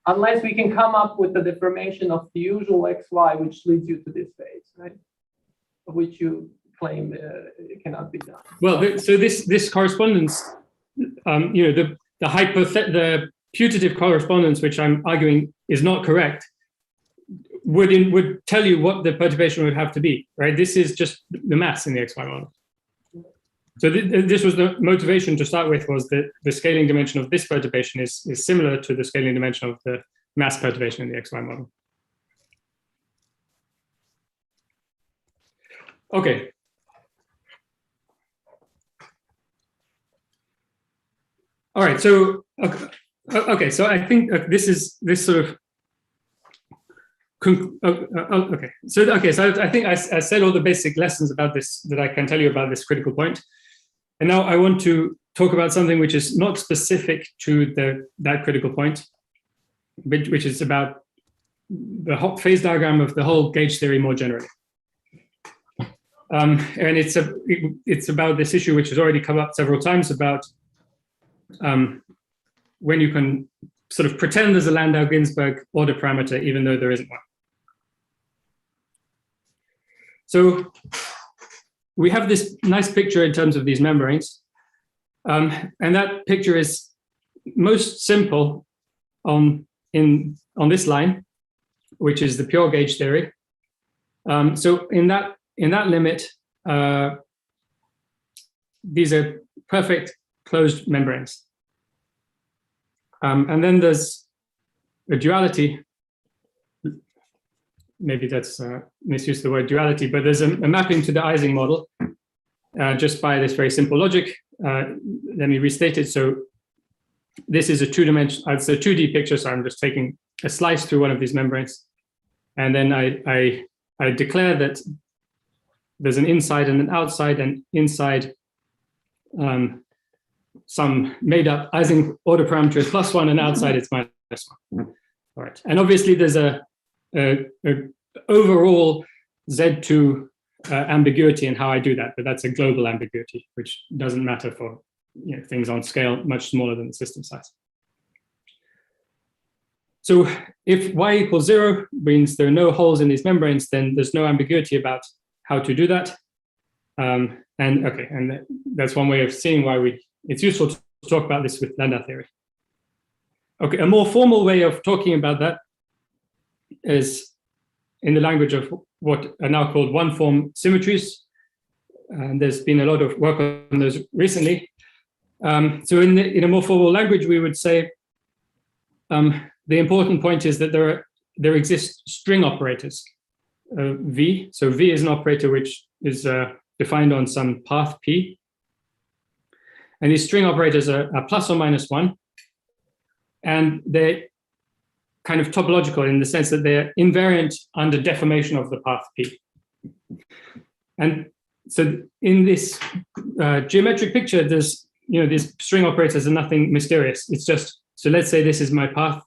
Unless we can come up with the deformation of the usual XY, which leads you to this phase, right? Which you claim it cannot be done. Well, so this correspondence, the putative correspondence, which I'm arguing is not correct, would tell you what the perturbation would have to be, right? This is just the mass in the XY model. So this was the motivation to start with, was that the scaling dimension of this perturbation is similar to the scaling dimension of the mass perturbation in the XY model. Okay. All right, so, okay, so I think this sort of, okay, so I think I said all the basic lessons about this that I can tell you about this critical point. And now I want to talk about something which is not specific to that critical point, which is about the phase diagram of the whole gauge theory more generally. And it's about this issue which has already come up several times about when you can sort of pretend there's a Landau-Ginzburg order parameter even though there isn't one. So we have this nice picture in terms of these membranes. And that picture is most simple on this line, which is the pure gauge theory. So in that limit, these are perfect closed membranes. And then there's a duality. Maybe that's misuse the word duality, but there's a mapping to the Ising model just by this very simple logic. Let me restate it. So this is a 2-dimensional, it's a 2D picture. So I'm just taking a slice through one of these membranes. And then I I declare that there's an inside and an outside, and inside some made up Ising order parameter is +1 and outside it's -1. All right, and obviously there's a overall Z2 ambiguity in how I do that, but that's a global ambiguity, which doesn't matter for things on scale much smaller than the system size. So if y equals 0 means there are no holes in these membranes, then there's no ambiguity about how to do that. And that's one way of seeing why it's useful to talk about this with Landau theory. Okay, a more formal way of talking about that is in the language of what are now called one-form symmetries. And there's been a lot of work on those recently. So in a more formal language, we would say the important point is that there exist string operators, V. So V is an operator which is defined on some path P. And these string operators are plus or minus 1. And they're kind of topological in the sense that they're invariant under deformation of the path P. And so in this geometric picture, there's, these string operators are nothing mysterious. It's just, so let's say this is my path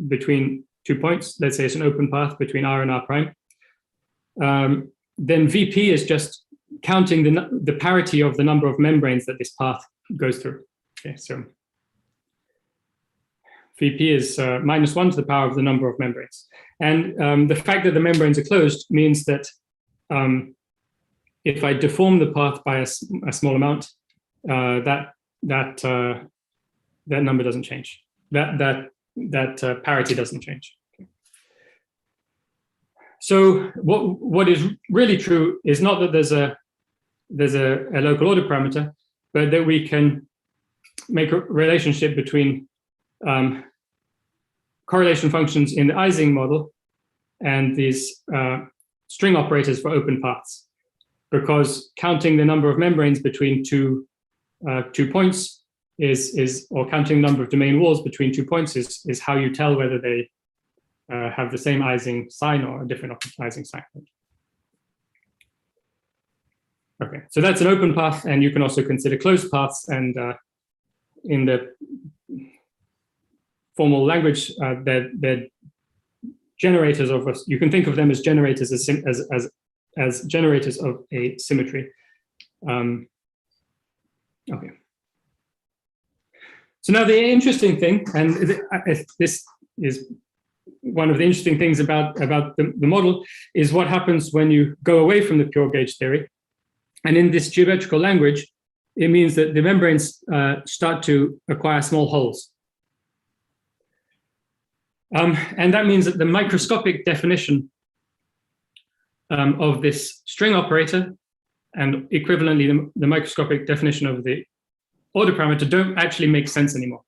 between 2 points. Let's say it's an open path between R and R prime. Then VP is just counting the parity of the number of membranes that this path goes through. Okay, so VP is -1 to the power of the number of membranes. And the fact that the membranes are closed means that if I deform the path by a small amount, that number doesn't change. That parity doesn't change. Okay. So what is really true is not that there's a local order parameter, but that we can make a relationship between correlation functions in the Ising model and these string operators for open paths, because counting the number of membranes between two points or counting the number of domain walls between 2 points is how you tell whether they have the same Ising sign or a different Ising sign. Okay, so that's an open path, and you can also consider closed paths. And in the formal language, they're generators of us. You can think of them as generators as generators of a symmetry. Okay. So now the interesting thing, and this is one of the interesting things about the model, is what happens when you go away from the pure gauge theory. And in this geometrical language, it means that the membranes start to acquire small holes. And that means that the microscopic definition of this string operator and equivalently the microscopic definition of the order parameter don't actually make sense anymore.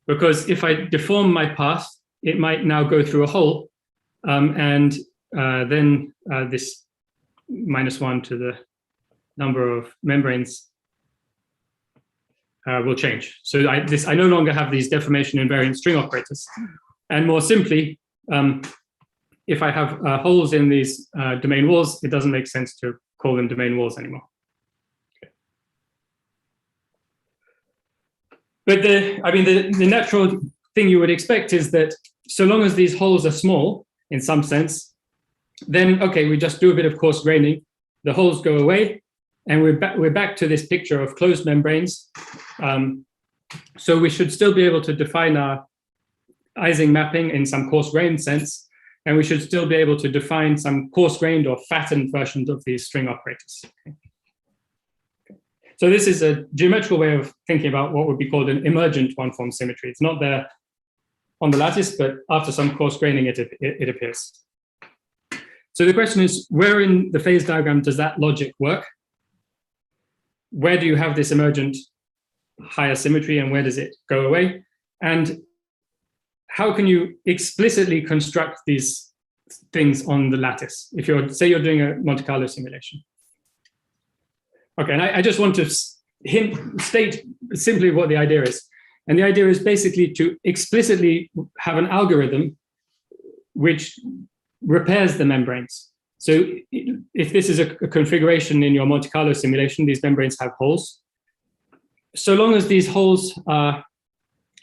Because if I deform my path, it might now go through a hole, and then this -1 to the number of membranes will change. So I no longer have these deformation invariant string operators. And more simply, if I have holes in these domain walls, it doesn't make sense to call them domain walls anymore. Okay. But the natural thing you would expect is that so long as these holes are small, in some sense, then okay, we just do a bit of coarse graining, the holes go away, and we're back to this picture of closed membranes. So we should still be able to define our Ising mapping in some coarse-grained sense, and we should still be able to define some coarse-grained or fattened versions of these string operators. Okay. So this is a geometrical way of thinking about what would be called an emergent one-form symmetry. It's not there on the lattice, but after some coarse graining, it appears. So the question is, where in the phase diagram does that logic work? Where do you have this emergent higher symmetry, and where does it go away? And how can you explicitly construct these things on the lattice if say you're doing a Monte Carlo simulation? Okay, and I just want to state simply what the idea is. And the idea is basically to explicitly have an algorithm which repairs the membranes. So if this is a configuration in your Monte Carlo simulation, these membranes have holes. So long as these holes are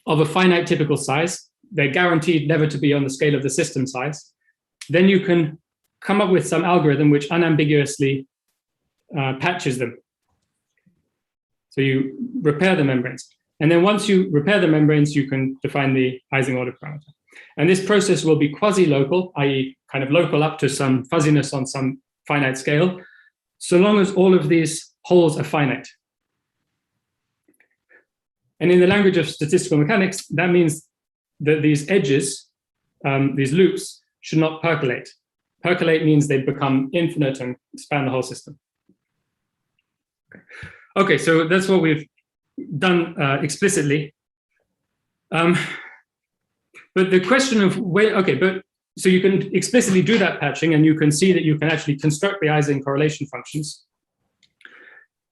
of a finite typical size, they're guaranteed never to be on the scale of the system size, then you can come up with some algorithm which unambiguously patches them. So you repair the membranes. And then once you repair the membranes, you can define the Ising order parameter. And this process will be quasi-local, i.e. kind of local up to some fuzziness on some finite scale, so long as all of these holes are finite. And in the language of statistical mechanics, that means that these edges, these loops, should not percolate. Percolate means they become infinite and span the whole system. Okay, so that's what we've done explicitly. But the question of where, okay, but so you can explicitly do that patching, and you can see that you can actually construct the Ising correlation functions.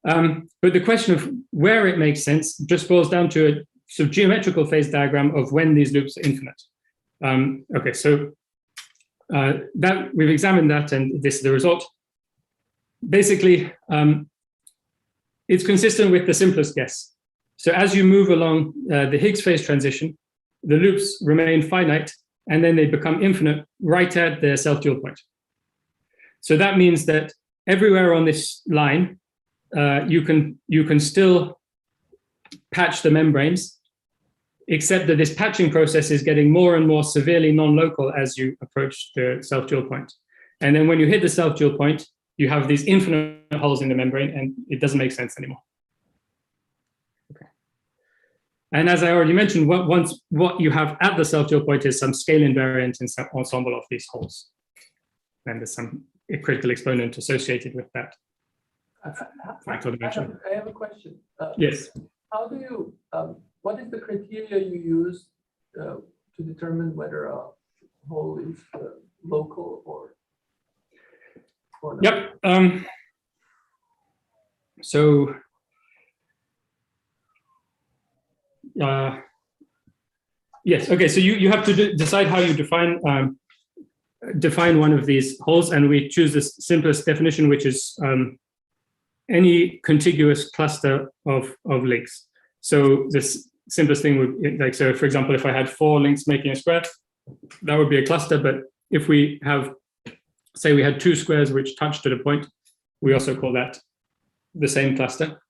But the question of where it makes sense just boils down to a sort of geometrical phase diagram of when these loops are infinite. Okay, so that we've examined that, and this is the result. Basically, it's consistent with the simplest guess. So as you move along the Higgs phase transition, the loops remain finite, and then they become infinite right at their self-dual point. So that means that everywhere on this line, you can still patch the membranes, except that this patching process is getting more and more severely non-local as you approach the self-dual point. And then when you hit the self-dual point, you have these infinite holes in the membrane, and it doesn't make sense anymore. Okay. And as I already mentioned, what you have at the self-dual point is some scale invariant ensemble of these holes. And there's some critical exponent associated with that. I have a question. Yes. How do you, what is the criteria you use to determine whether a hole is local or not? Yep. So, yes, okay, so you have to decide how you define one of these holes, and we choose the simplest definition, which is any contiguous cluster of links. So this simplest thing would, like, so for example, if I had 4 links making a square, that would be a cluster. But if we have, say we had 2 squares which touched at a point, we also call that the same cluster.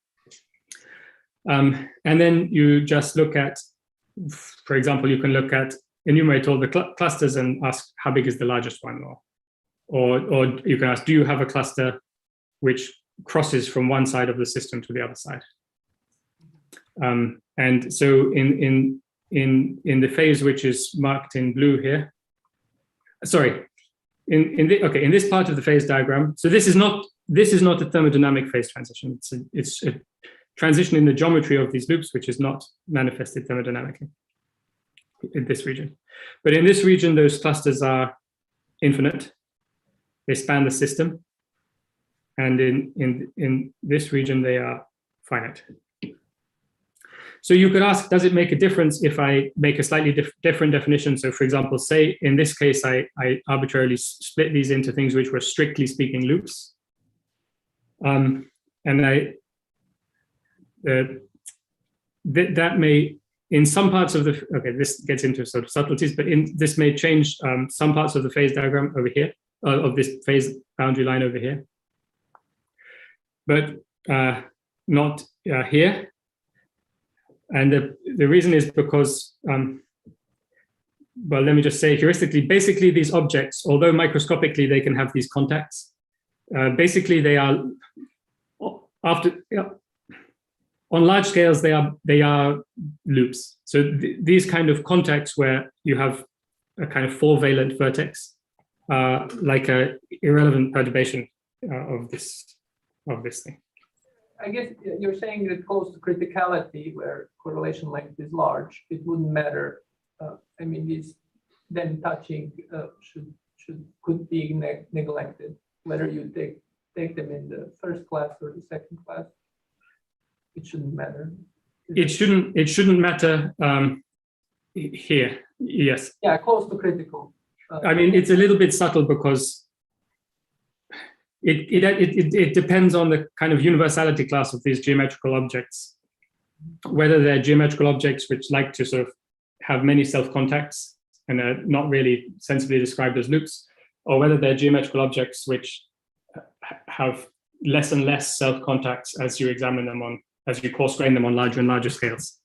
And then you just look at, for example, you can look at, enumerate all the clusters and ask how big is the largest one, or you can ask, do you have a cluster which crosses from one side of the system to the other side? And so in the phase which is marked in blue here, sorry, in this part of the phase diagram, so this is not a thermodynamic phase transition. It's a transition in the geometry of these loops, which is not manifested thermodynamically in this region. But in this region, those clusters are infinite. They span the system. And in this region, they are finite. So you could ask, does it make a difference if I make a slightly different definition? So for example, say in this case, I arbitrarily split these into things which were strictly speaking loops. And that may, in some parts of the, okay, this gets into sort of subtleties, but this may change some parts of the phase diagram over here, of this phase boundary line over here, but not here. And the reason is because, well, let me just say heuristically, basically these objects, although microscopically they can have these contacts, basically they are, on large scales, they are loops. So these kind of contacts where you have a kind of 4-valent vertex, like a irrelevant perturbation of this thing. I guess you're saying that close to criticality, where correlation length is large, it wouldn't matter. I mean, these then touching could be neglected, whether you take them in the first class or the second class. It shouldn't matter. It shouldn't matter here. Yes. Yeah, close to critical. I mean, it's a little bit subtle because It depends on the kind of universality class of these geometrical objects, whether they're geometrical objects which like to sort of have many self-contacts and are not really sensibly described as loops, or whether they're geometrical objects which have less and less self-contacts as you examine them on, as you coarse grain them on larger and larger scales.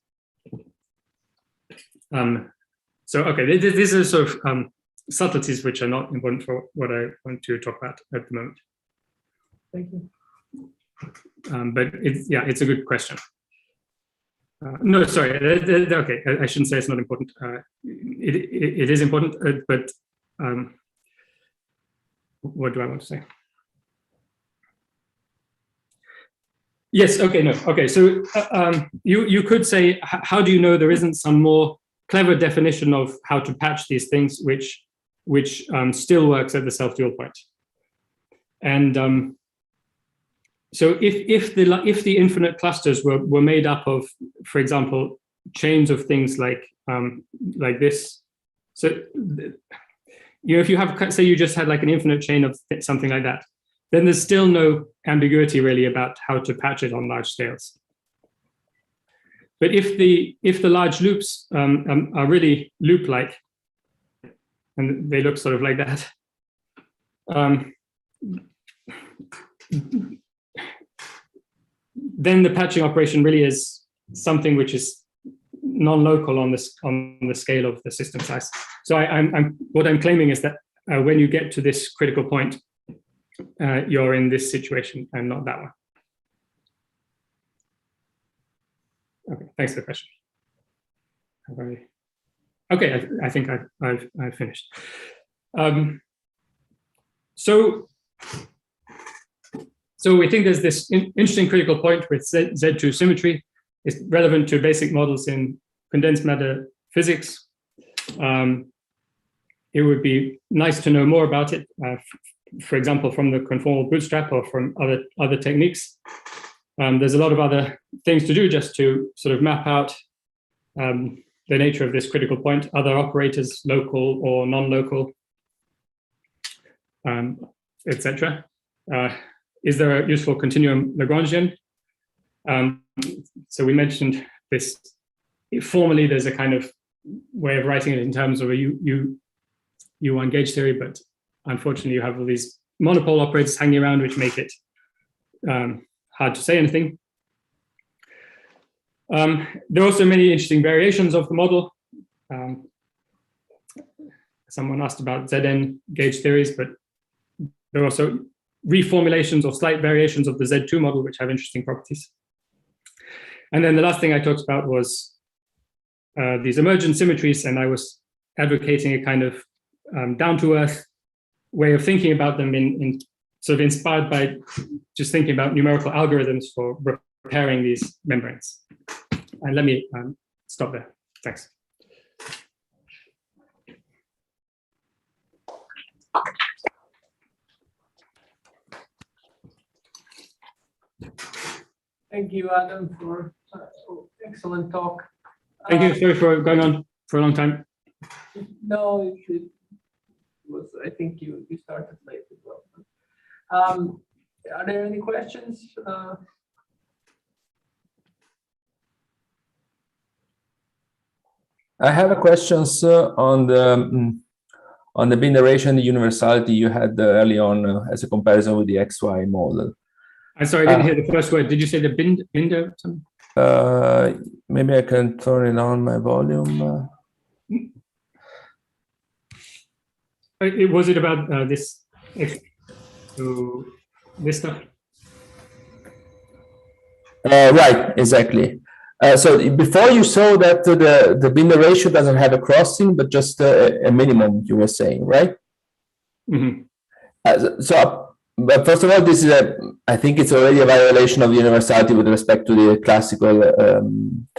So, okay, these are sort of subtleties which are not important for what I want to talk about at the moment. Thank you. But it's a good question. No, sorry. Okay, I shouldn't say it's not important. It is important, but what do I want to say? Yes. Okay. No. Okay. So you could say, how do you know there isn't some more clever definition of how to patch these things, which still works at the self-dual point? And so if the infinite clusters were made up of, for example, chains of things like this, so if you have, say, you just had like an infinite chain of something like that, then there's still no ambiguity really about how to patch it on large scales. But if the large loops are really loop-like, and they look sort of like that, then the patching operation really is something which is non-local on the scale of the system size. So what I'm claiming is that when you get to this critical point, you're in this situation and not that one. Okay, thanks for the question. Okay, I think I've finished. So we think there's this interesting critical point with Z2 symmetry. It's relevant to basic models in condensed matter physics. It would be nice to know more about it, for example, from the conformal bootstrap or from other techniques. There's a lot of other things to do just to sort of map out the nature of this critical point, other operators, local or non-local, etc. Is there a useful continuum Lagrangian? So we mentioned this. Formally, there's a kind of way of writing it in terms of a U1 gauge theory, but unfortunately, you have all these monopole operators hanging around, which make it hard to say anything. There are also many interesting variations of the model. Someone asked about Zn gauge theories, but there are also reformulations or slight variations of the Z2 model, which have interesting properties. And then the last thing I talked about was these emergent symmetries, and I was advocating a kind of down-to-earth way of thinking about them, in sort of inspired by just thinking about numerical algorithms for repairing these membranes. And let me stop there. Thanks. Thank you, Adam, for excellent talk. Thank you. Sorry for going on for a long time. No, it was. I think you started late as well. Are there any questions? I have a questions on the binnation and the universality you had early on as a comparison with the XY model. I'm sorry, I didn't hear the first word. Did you say the binder? Something? Maybe I can turn it on my volume. Was it about this stuff? Right, exactly. So before you saw that the binder ratio doesn't have a crossing, but just a minimum, you were saying, right? Mm-hmm. But first of all, this is I think it's already a violation of the universality with respect to the classical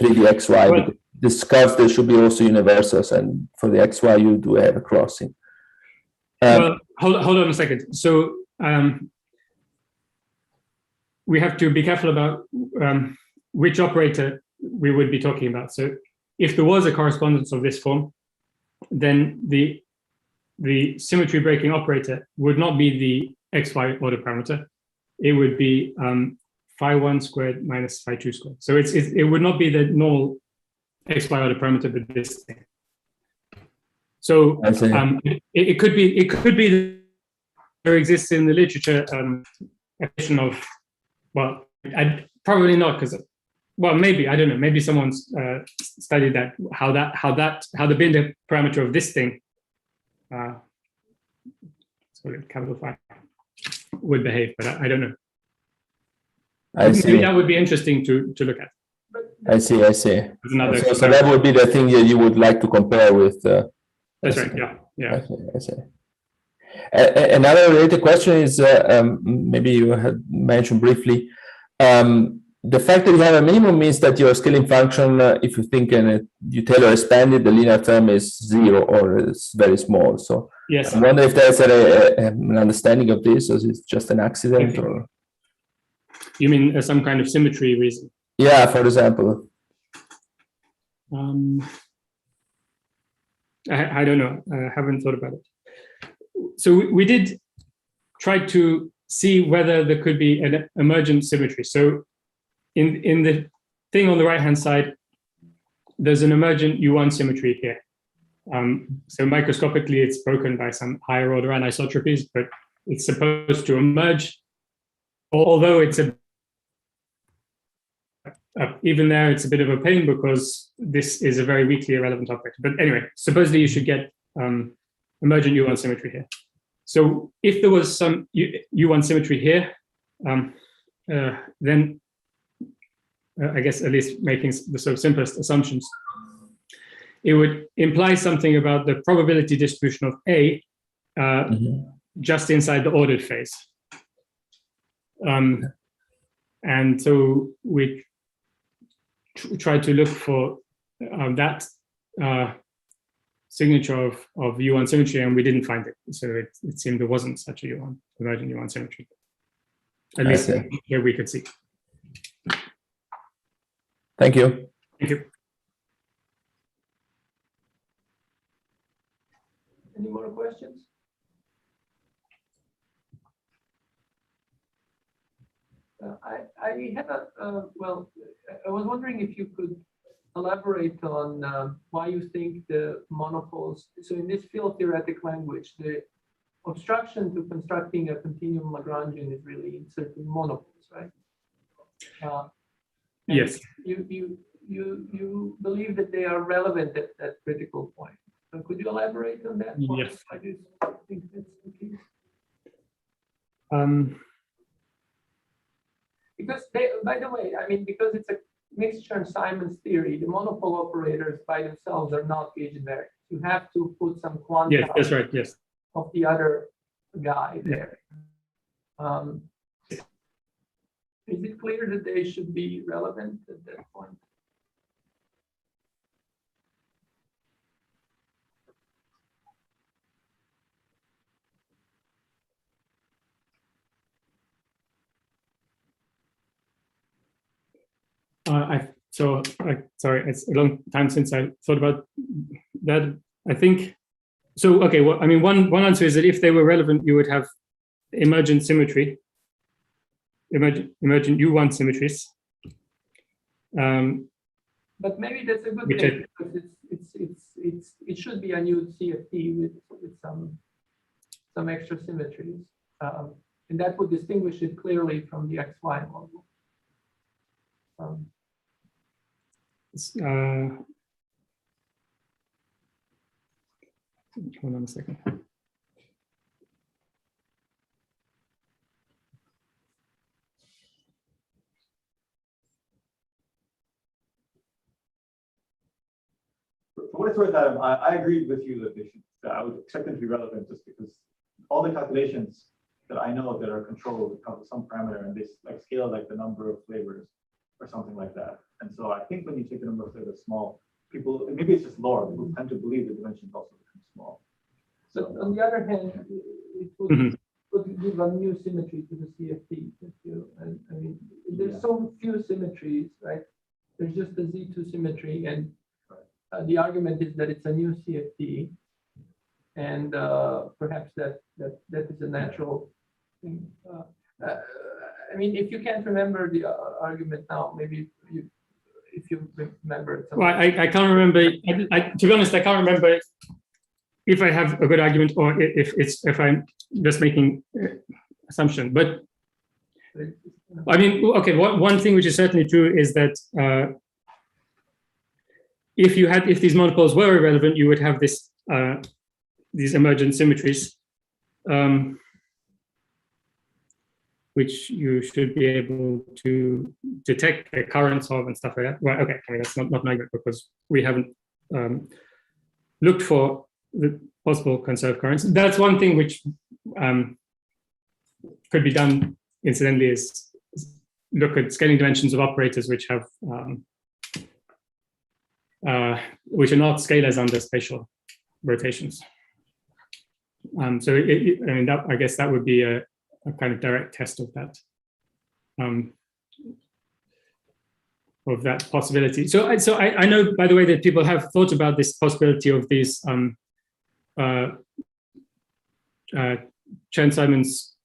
3D XY. Well, this curve, there should be also universals, and for the XY, you do have a crossing. Well, hold on a second. So we have to be careful about which operator we would be talking about. So if there was a correspondence of this form, then the symmetry breaking operator would not be XY order parameter, it would be phi1 squared minus phi2 squared. So it would not be the normal XY order parameter, but this thing. So it could be that there exists in the literature a definition of, well, probably not, because, well, maybe, I don't know, maybe someone's studied that, how the Binder parameter of this thing, sorry, capital Phi, would behave, but I don't know. I see. Maybe that would be interesting to look at. I see. So that would be the thing that you would like to compare with. That's right. Yeah. I see. Another related question is maybe you had mentioned briefly. The fact that you have a minimum means that your scaling function, if you think you tailor expand it, the linear term is 0 or it's very small. So yes, I wonder if there's an understanding of this, or is it just an accident? Or you mean some kind of symmetry reason? Yeah, for example. I don't know. I haven't thought about it. So we did try to see whether there could be an emergent symmetry. So in the thing on the right-hand side, there's an emergent U1 symmetry here. So microscopically, it's broken by some higher order anisotropies, but it's supposed to emerge. Although it's even there, it's a bit of a pain because this is a very weakly irrelevant object. But anyway, supposedly you should get emergent U1 symmetry here. So if there was some U1 symmetry here, then I guess at least making the sort of simplest assumptions, it would imply something about the probability distribution of A just inside the ordered phase. And so we tried to look for that signature of U1 symmetry, and we didn't find it. So it seemed there wasn't such a emergent U1 symmetry, at least here we could see. Thank you. Thank you. Any more questions? I have I was wondering if you could elaborate on why you think the monopoles, so in this field theoretic language, the obstruction to constructing a continuum Lagrangian is really inserting monopoles, right? Yes. You believe that they are relevant at that critical point. So could you elaborate on that? Yes. I do think that's the case. Because by the way, I mean, because it's a mixture in Simon's theory, the monopole operators by themselves are not gauge invariant. You have to put some quanta. Yes, that's right. Yes. Of the other guy there. Is it clear that they should be relevant at that point? Sorry, it's a long time since I thought about that. I think so. Okay, well, I mean, one answer is that if they were relevant, you would have emergent symmetry, emergent U1 symmetries. But maybe that's a good thing because it should be a new CFT with some extra symmetries, and that would distinguish it clearly from the XY model. Hold on a second. For what it's worth, Adam, I agreed with you that I would expect them to be relevant just because all the calculations that I know that are controlled come with some parameter and they like scale like the number of flavors or something like that. And so I think when you take the number of flavors small, people, maybe it's just lore, people tend to believe the dimensions also become small. So on the other hand, it would give a new symmetry to the CFT. I mean, there's so few symmetries, right? There's just the Z2 symmetry, and the argument is that it's a new CFT, and perhaps that is a natural thing. I mean, if you can't remember the argument now, maybe if you remember it. Well, I can't remember. To be honest, I can't remember if I have a good argument or if I'm just making assumption. But I mean, okay. One thing which is certainly true is that if these monopoles were irrelevant, you would have these emergent symmetries, which you should be able to detect the currents of and stuff like that. Well, okay, I mean, that's not an argument because we haven't looked for the possible conserved currents. That's one thing which could be done incidentally is look at scaling dimensions of operators which have which are not scalars under spatial rotations. So I mean, I guess that would be a kind of direct test of that possibility. So I know, by the way, that people have thought about this possibility of these Chern-Simons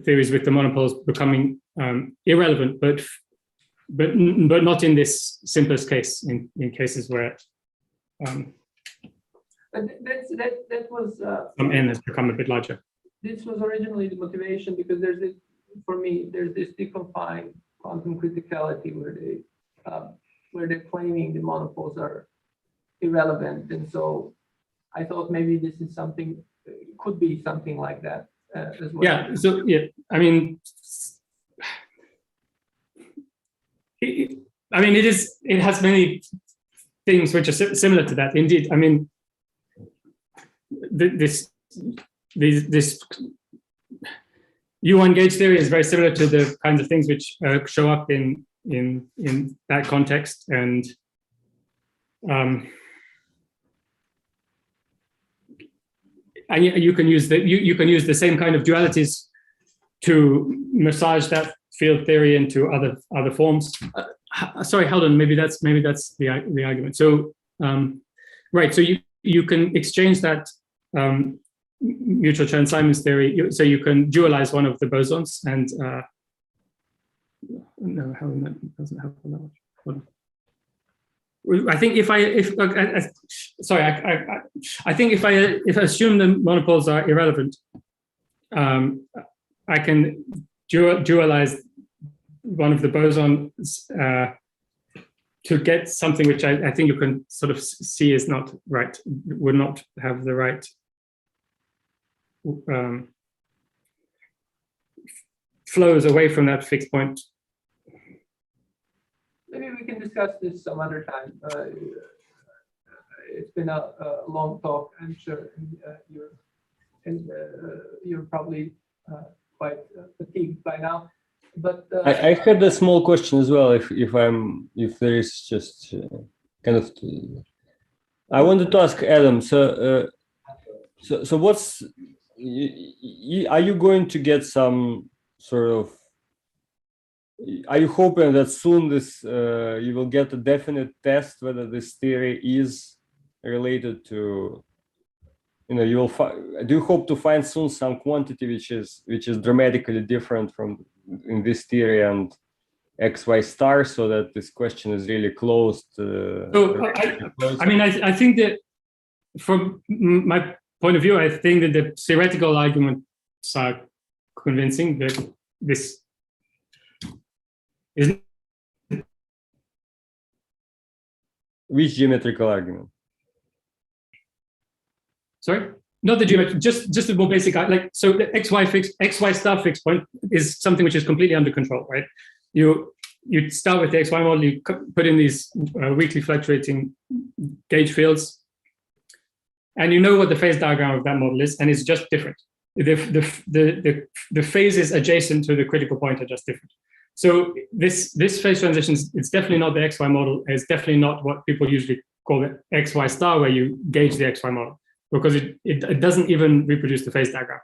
theories with the monopoles becoming irrelevant, but not in this simplest case. In cases where that was some n has become a bit larger. This was originally the motivation because there's this deconfined quantum criticality where they're claiming the monopoles are irrelevant, and so I thought maybe this is something, could be something like that as well. Yeah. So yeah, I mean, it has many things which are similar to that. Indeed, I mean, this U1 gauge theory is very similar to the kinds of things which show up in that context, and you can use the same kind of dualities to massage that field theory into other forms. Sorry, hold on. Maybe that's the argument. So right. So you can exchange that mutual Chern-Simons theory. So you can dualize one of the bosons, and no, that doesn't help that much. Hold on. I think if I think if I assume the monopoles are irrelevant, I can dualize one of the bosons to get something which I think you can sort of see is not right, would not have the right flows away from that fixed point. Maybe we can discuss this some other time. It's been a long talk, I'm sure, and you're probably quite fatigued by now. But I had a small question as well. If there is just kind of, I wanted to ask Adam. So what's, are you going to get some sort of? Are you hoping that soon you will get a definite test whether this theory is related to, do you hope to find soon some quantity which is dramatically different from in this theory and XY star, so that this question is really closed? I think that from my point of view, I think that the theoretical arguments are convincing that this is. Which geometrical argument? Sorry, not the geometry. Just a more basic, like, so the XY star fixed point is something which is completely under control, right? You start with the XY model, you put in these weakly fluctuating gauge fields, and you know what the phase diagram of that model is, and it's just different. The phases adjacent to the critical point are just different. So this phase transition, it's definitely not the XY model. It's definitely not what people usually call the XY star, where you gauge the XY model, because it doesn't even reproduce the phase diagram.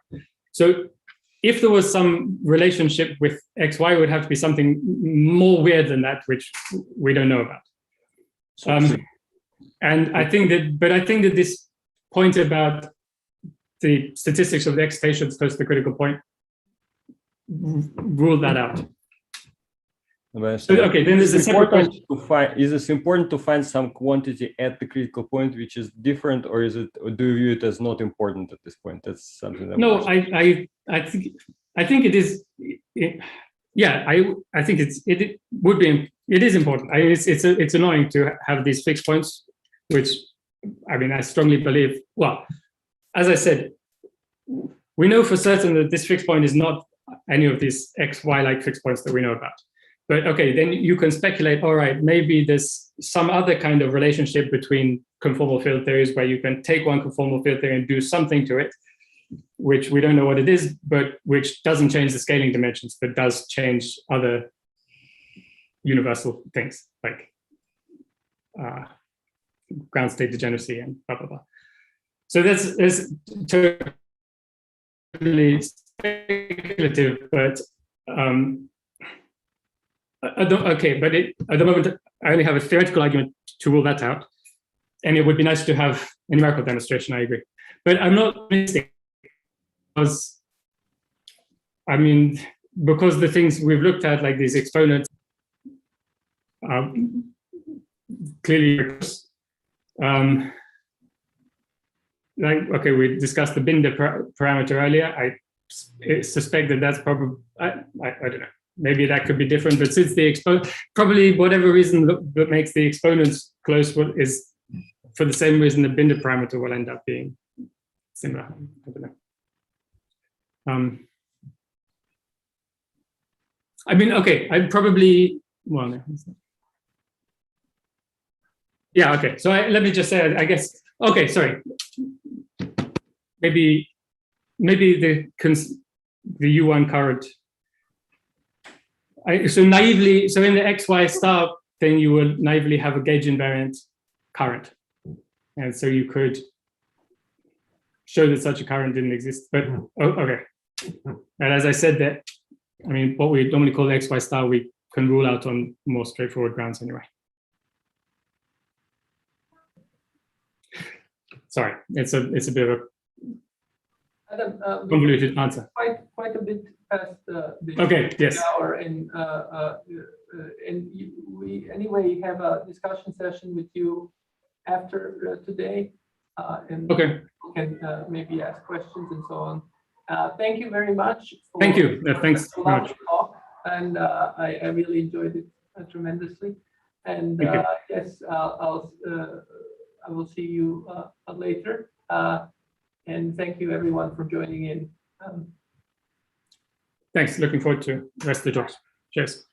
So if there was some relationship with XY, it would have to be something more weird than that, which we don't know about. And I think that this point about the statistics of the excitations close to the critical point rule that out. So, okay, then there's a Is it separate important question. to find, is it important to find some quantity at the critical point which is different, or is it, or do you view it as not important at this point? That's something that No, I think it is. Yeah, I think it would be, it is important. It's annoying to have these fixed points, which, I mean, I strongly believe. Well, as I said, we know for certain that this fixed point is not any of these x, y like fixed points that we know about. But okay, then you can speculate, all right, maybe there's some other kind of relationship between conformal field theories where you can take one conformal field theory and do something to it, which we don't know what it is, but which doesn't change the scaling dimensions, but does change other universal things like ground state degeneracy and blah, blah, blah. So there's totally speculative, but okay, but at the moment, I only have a theoretical argument to rule that out. And it would be nice to have a numerical demonstration, I agree. But I'm not optimistic because, I mean, because the things we've looked at, like these exponents, clearly, like, okay, we discussed the Binder parameter earlier. I suspect that that's probably, I don't know. Maybe that could be different, but since the probably whatever reason that makes the exponents close is for the same reason the Binder parameter will end up being similar. I don't know. I mean, okay, I'd probably, well, no. Yeah, okay. So let me just say, I guess, okay, sorry. Maybe the U1 current. So naively, so in the XY star thing, you would naively have a gauge invariant current. And so you could show that such a current didn't exist, but okay. And as I said that, I mean, what we normally call the XY star, we can rule out on more straightforward grounds anyway. Sorry, it's a bit of Adam, a convoluted answer. Quite a bit past the Okay, yes. hour, and we anyway have a discussion session with you after today, and Okay. you can maybe ask questions and so on. Thank you very much. Thank you. Thanks for very much. talk, and I really enjoyed it tremendously. And yes, I will see you later. And thank you everyone for joining in. Thanks. Looking forward to the rest of the talks. Cheers.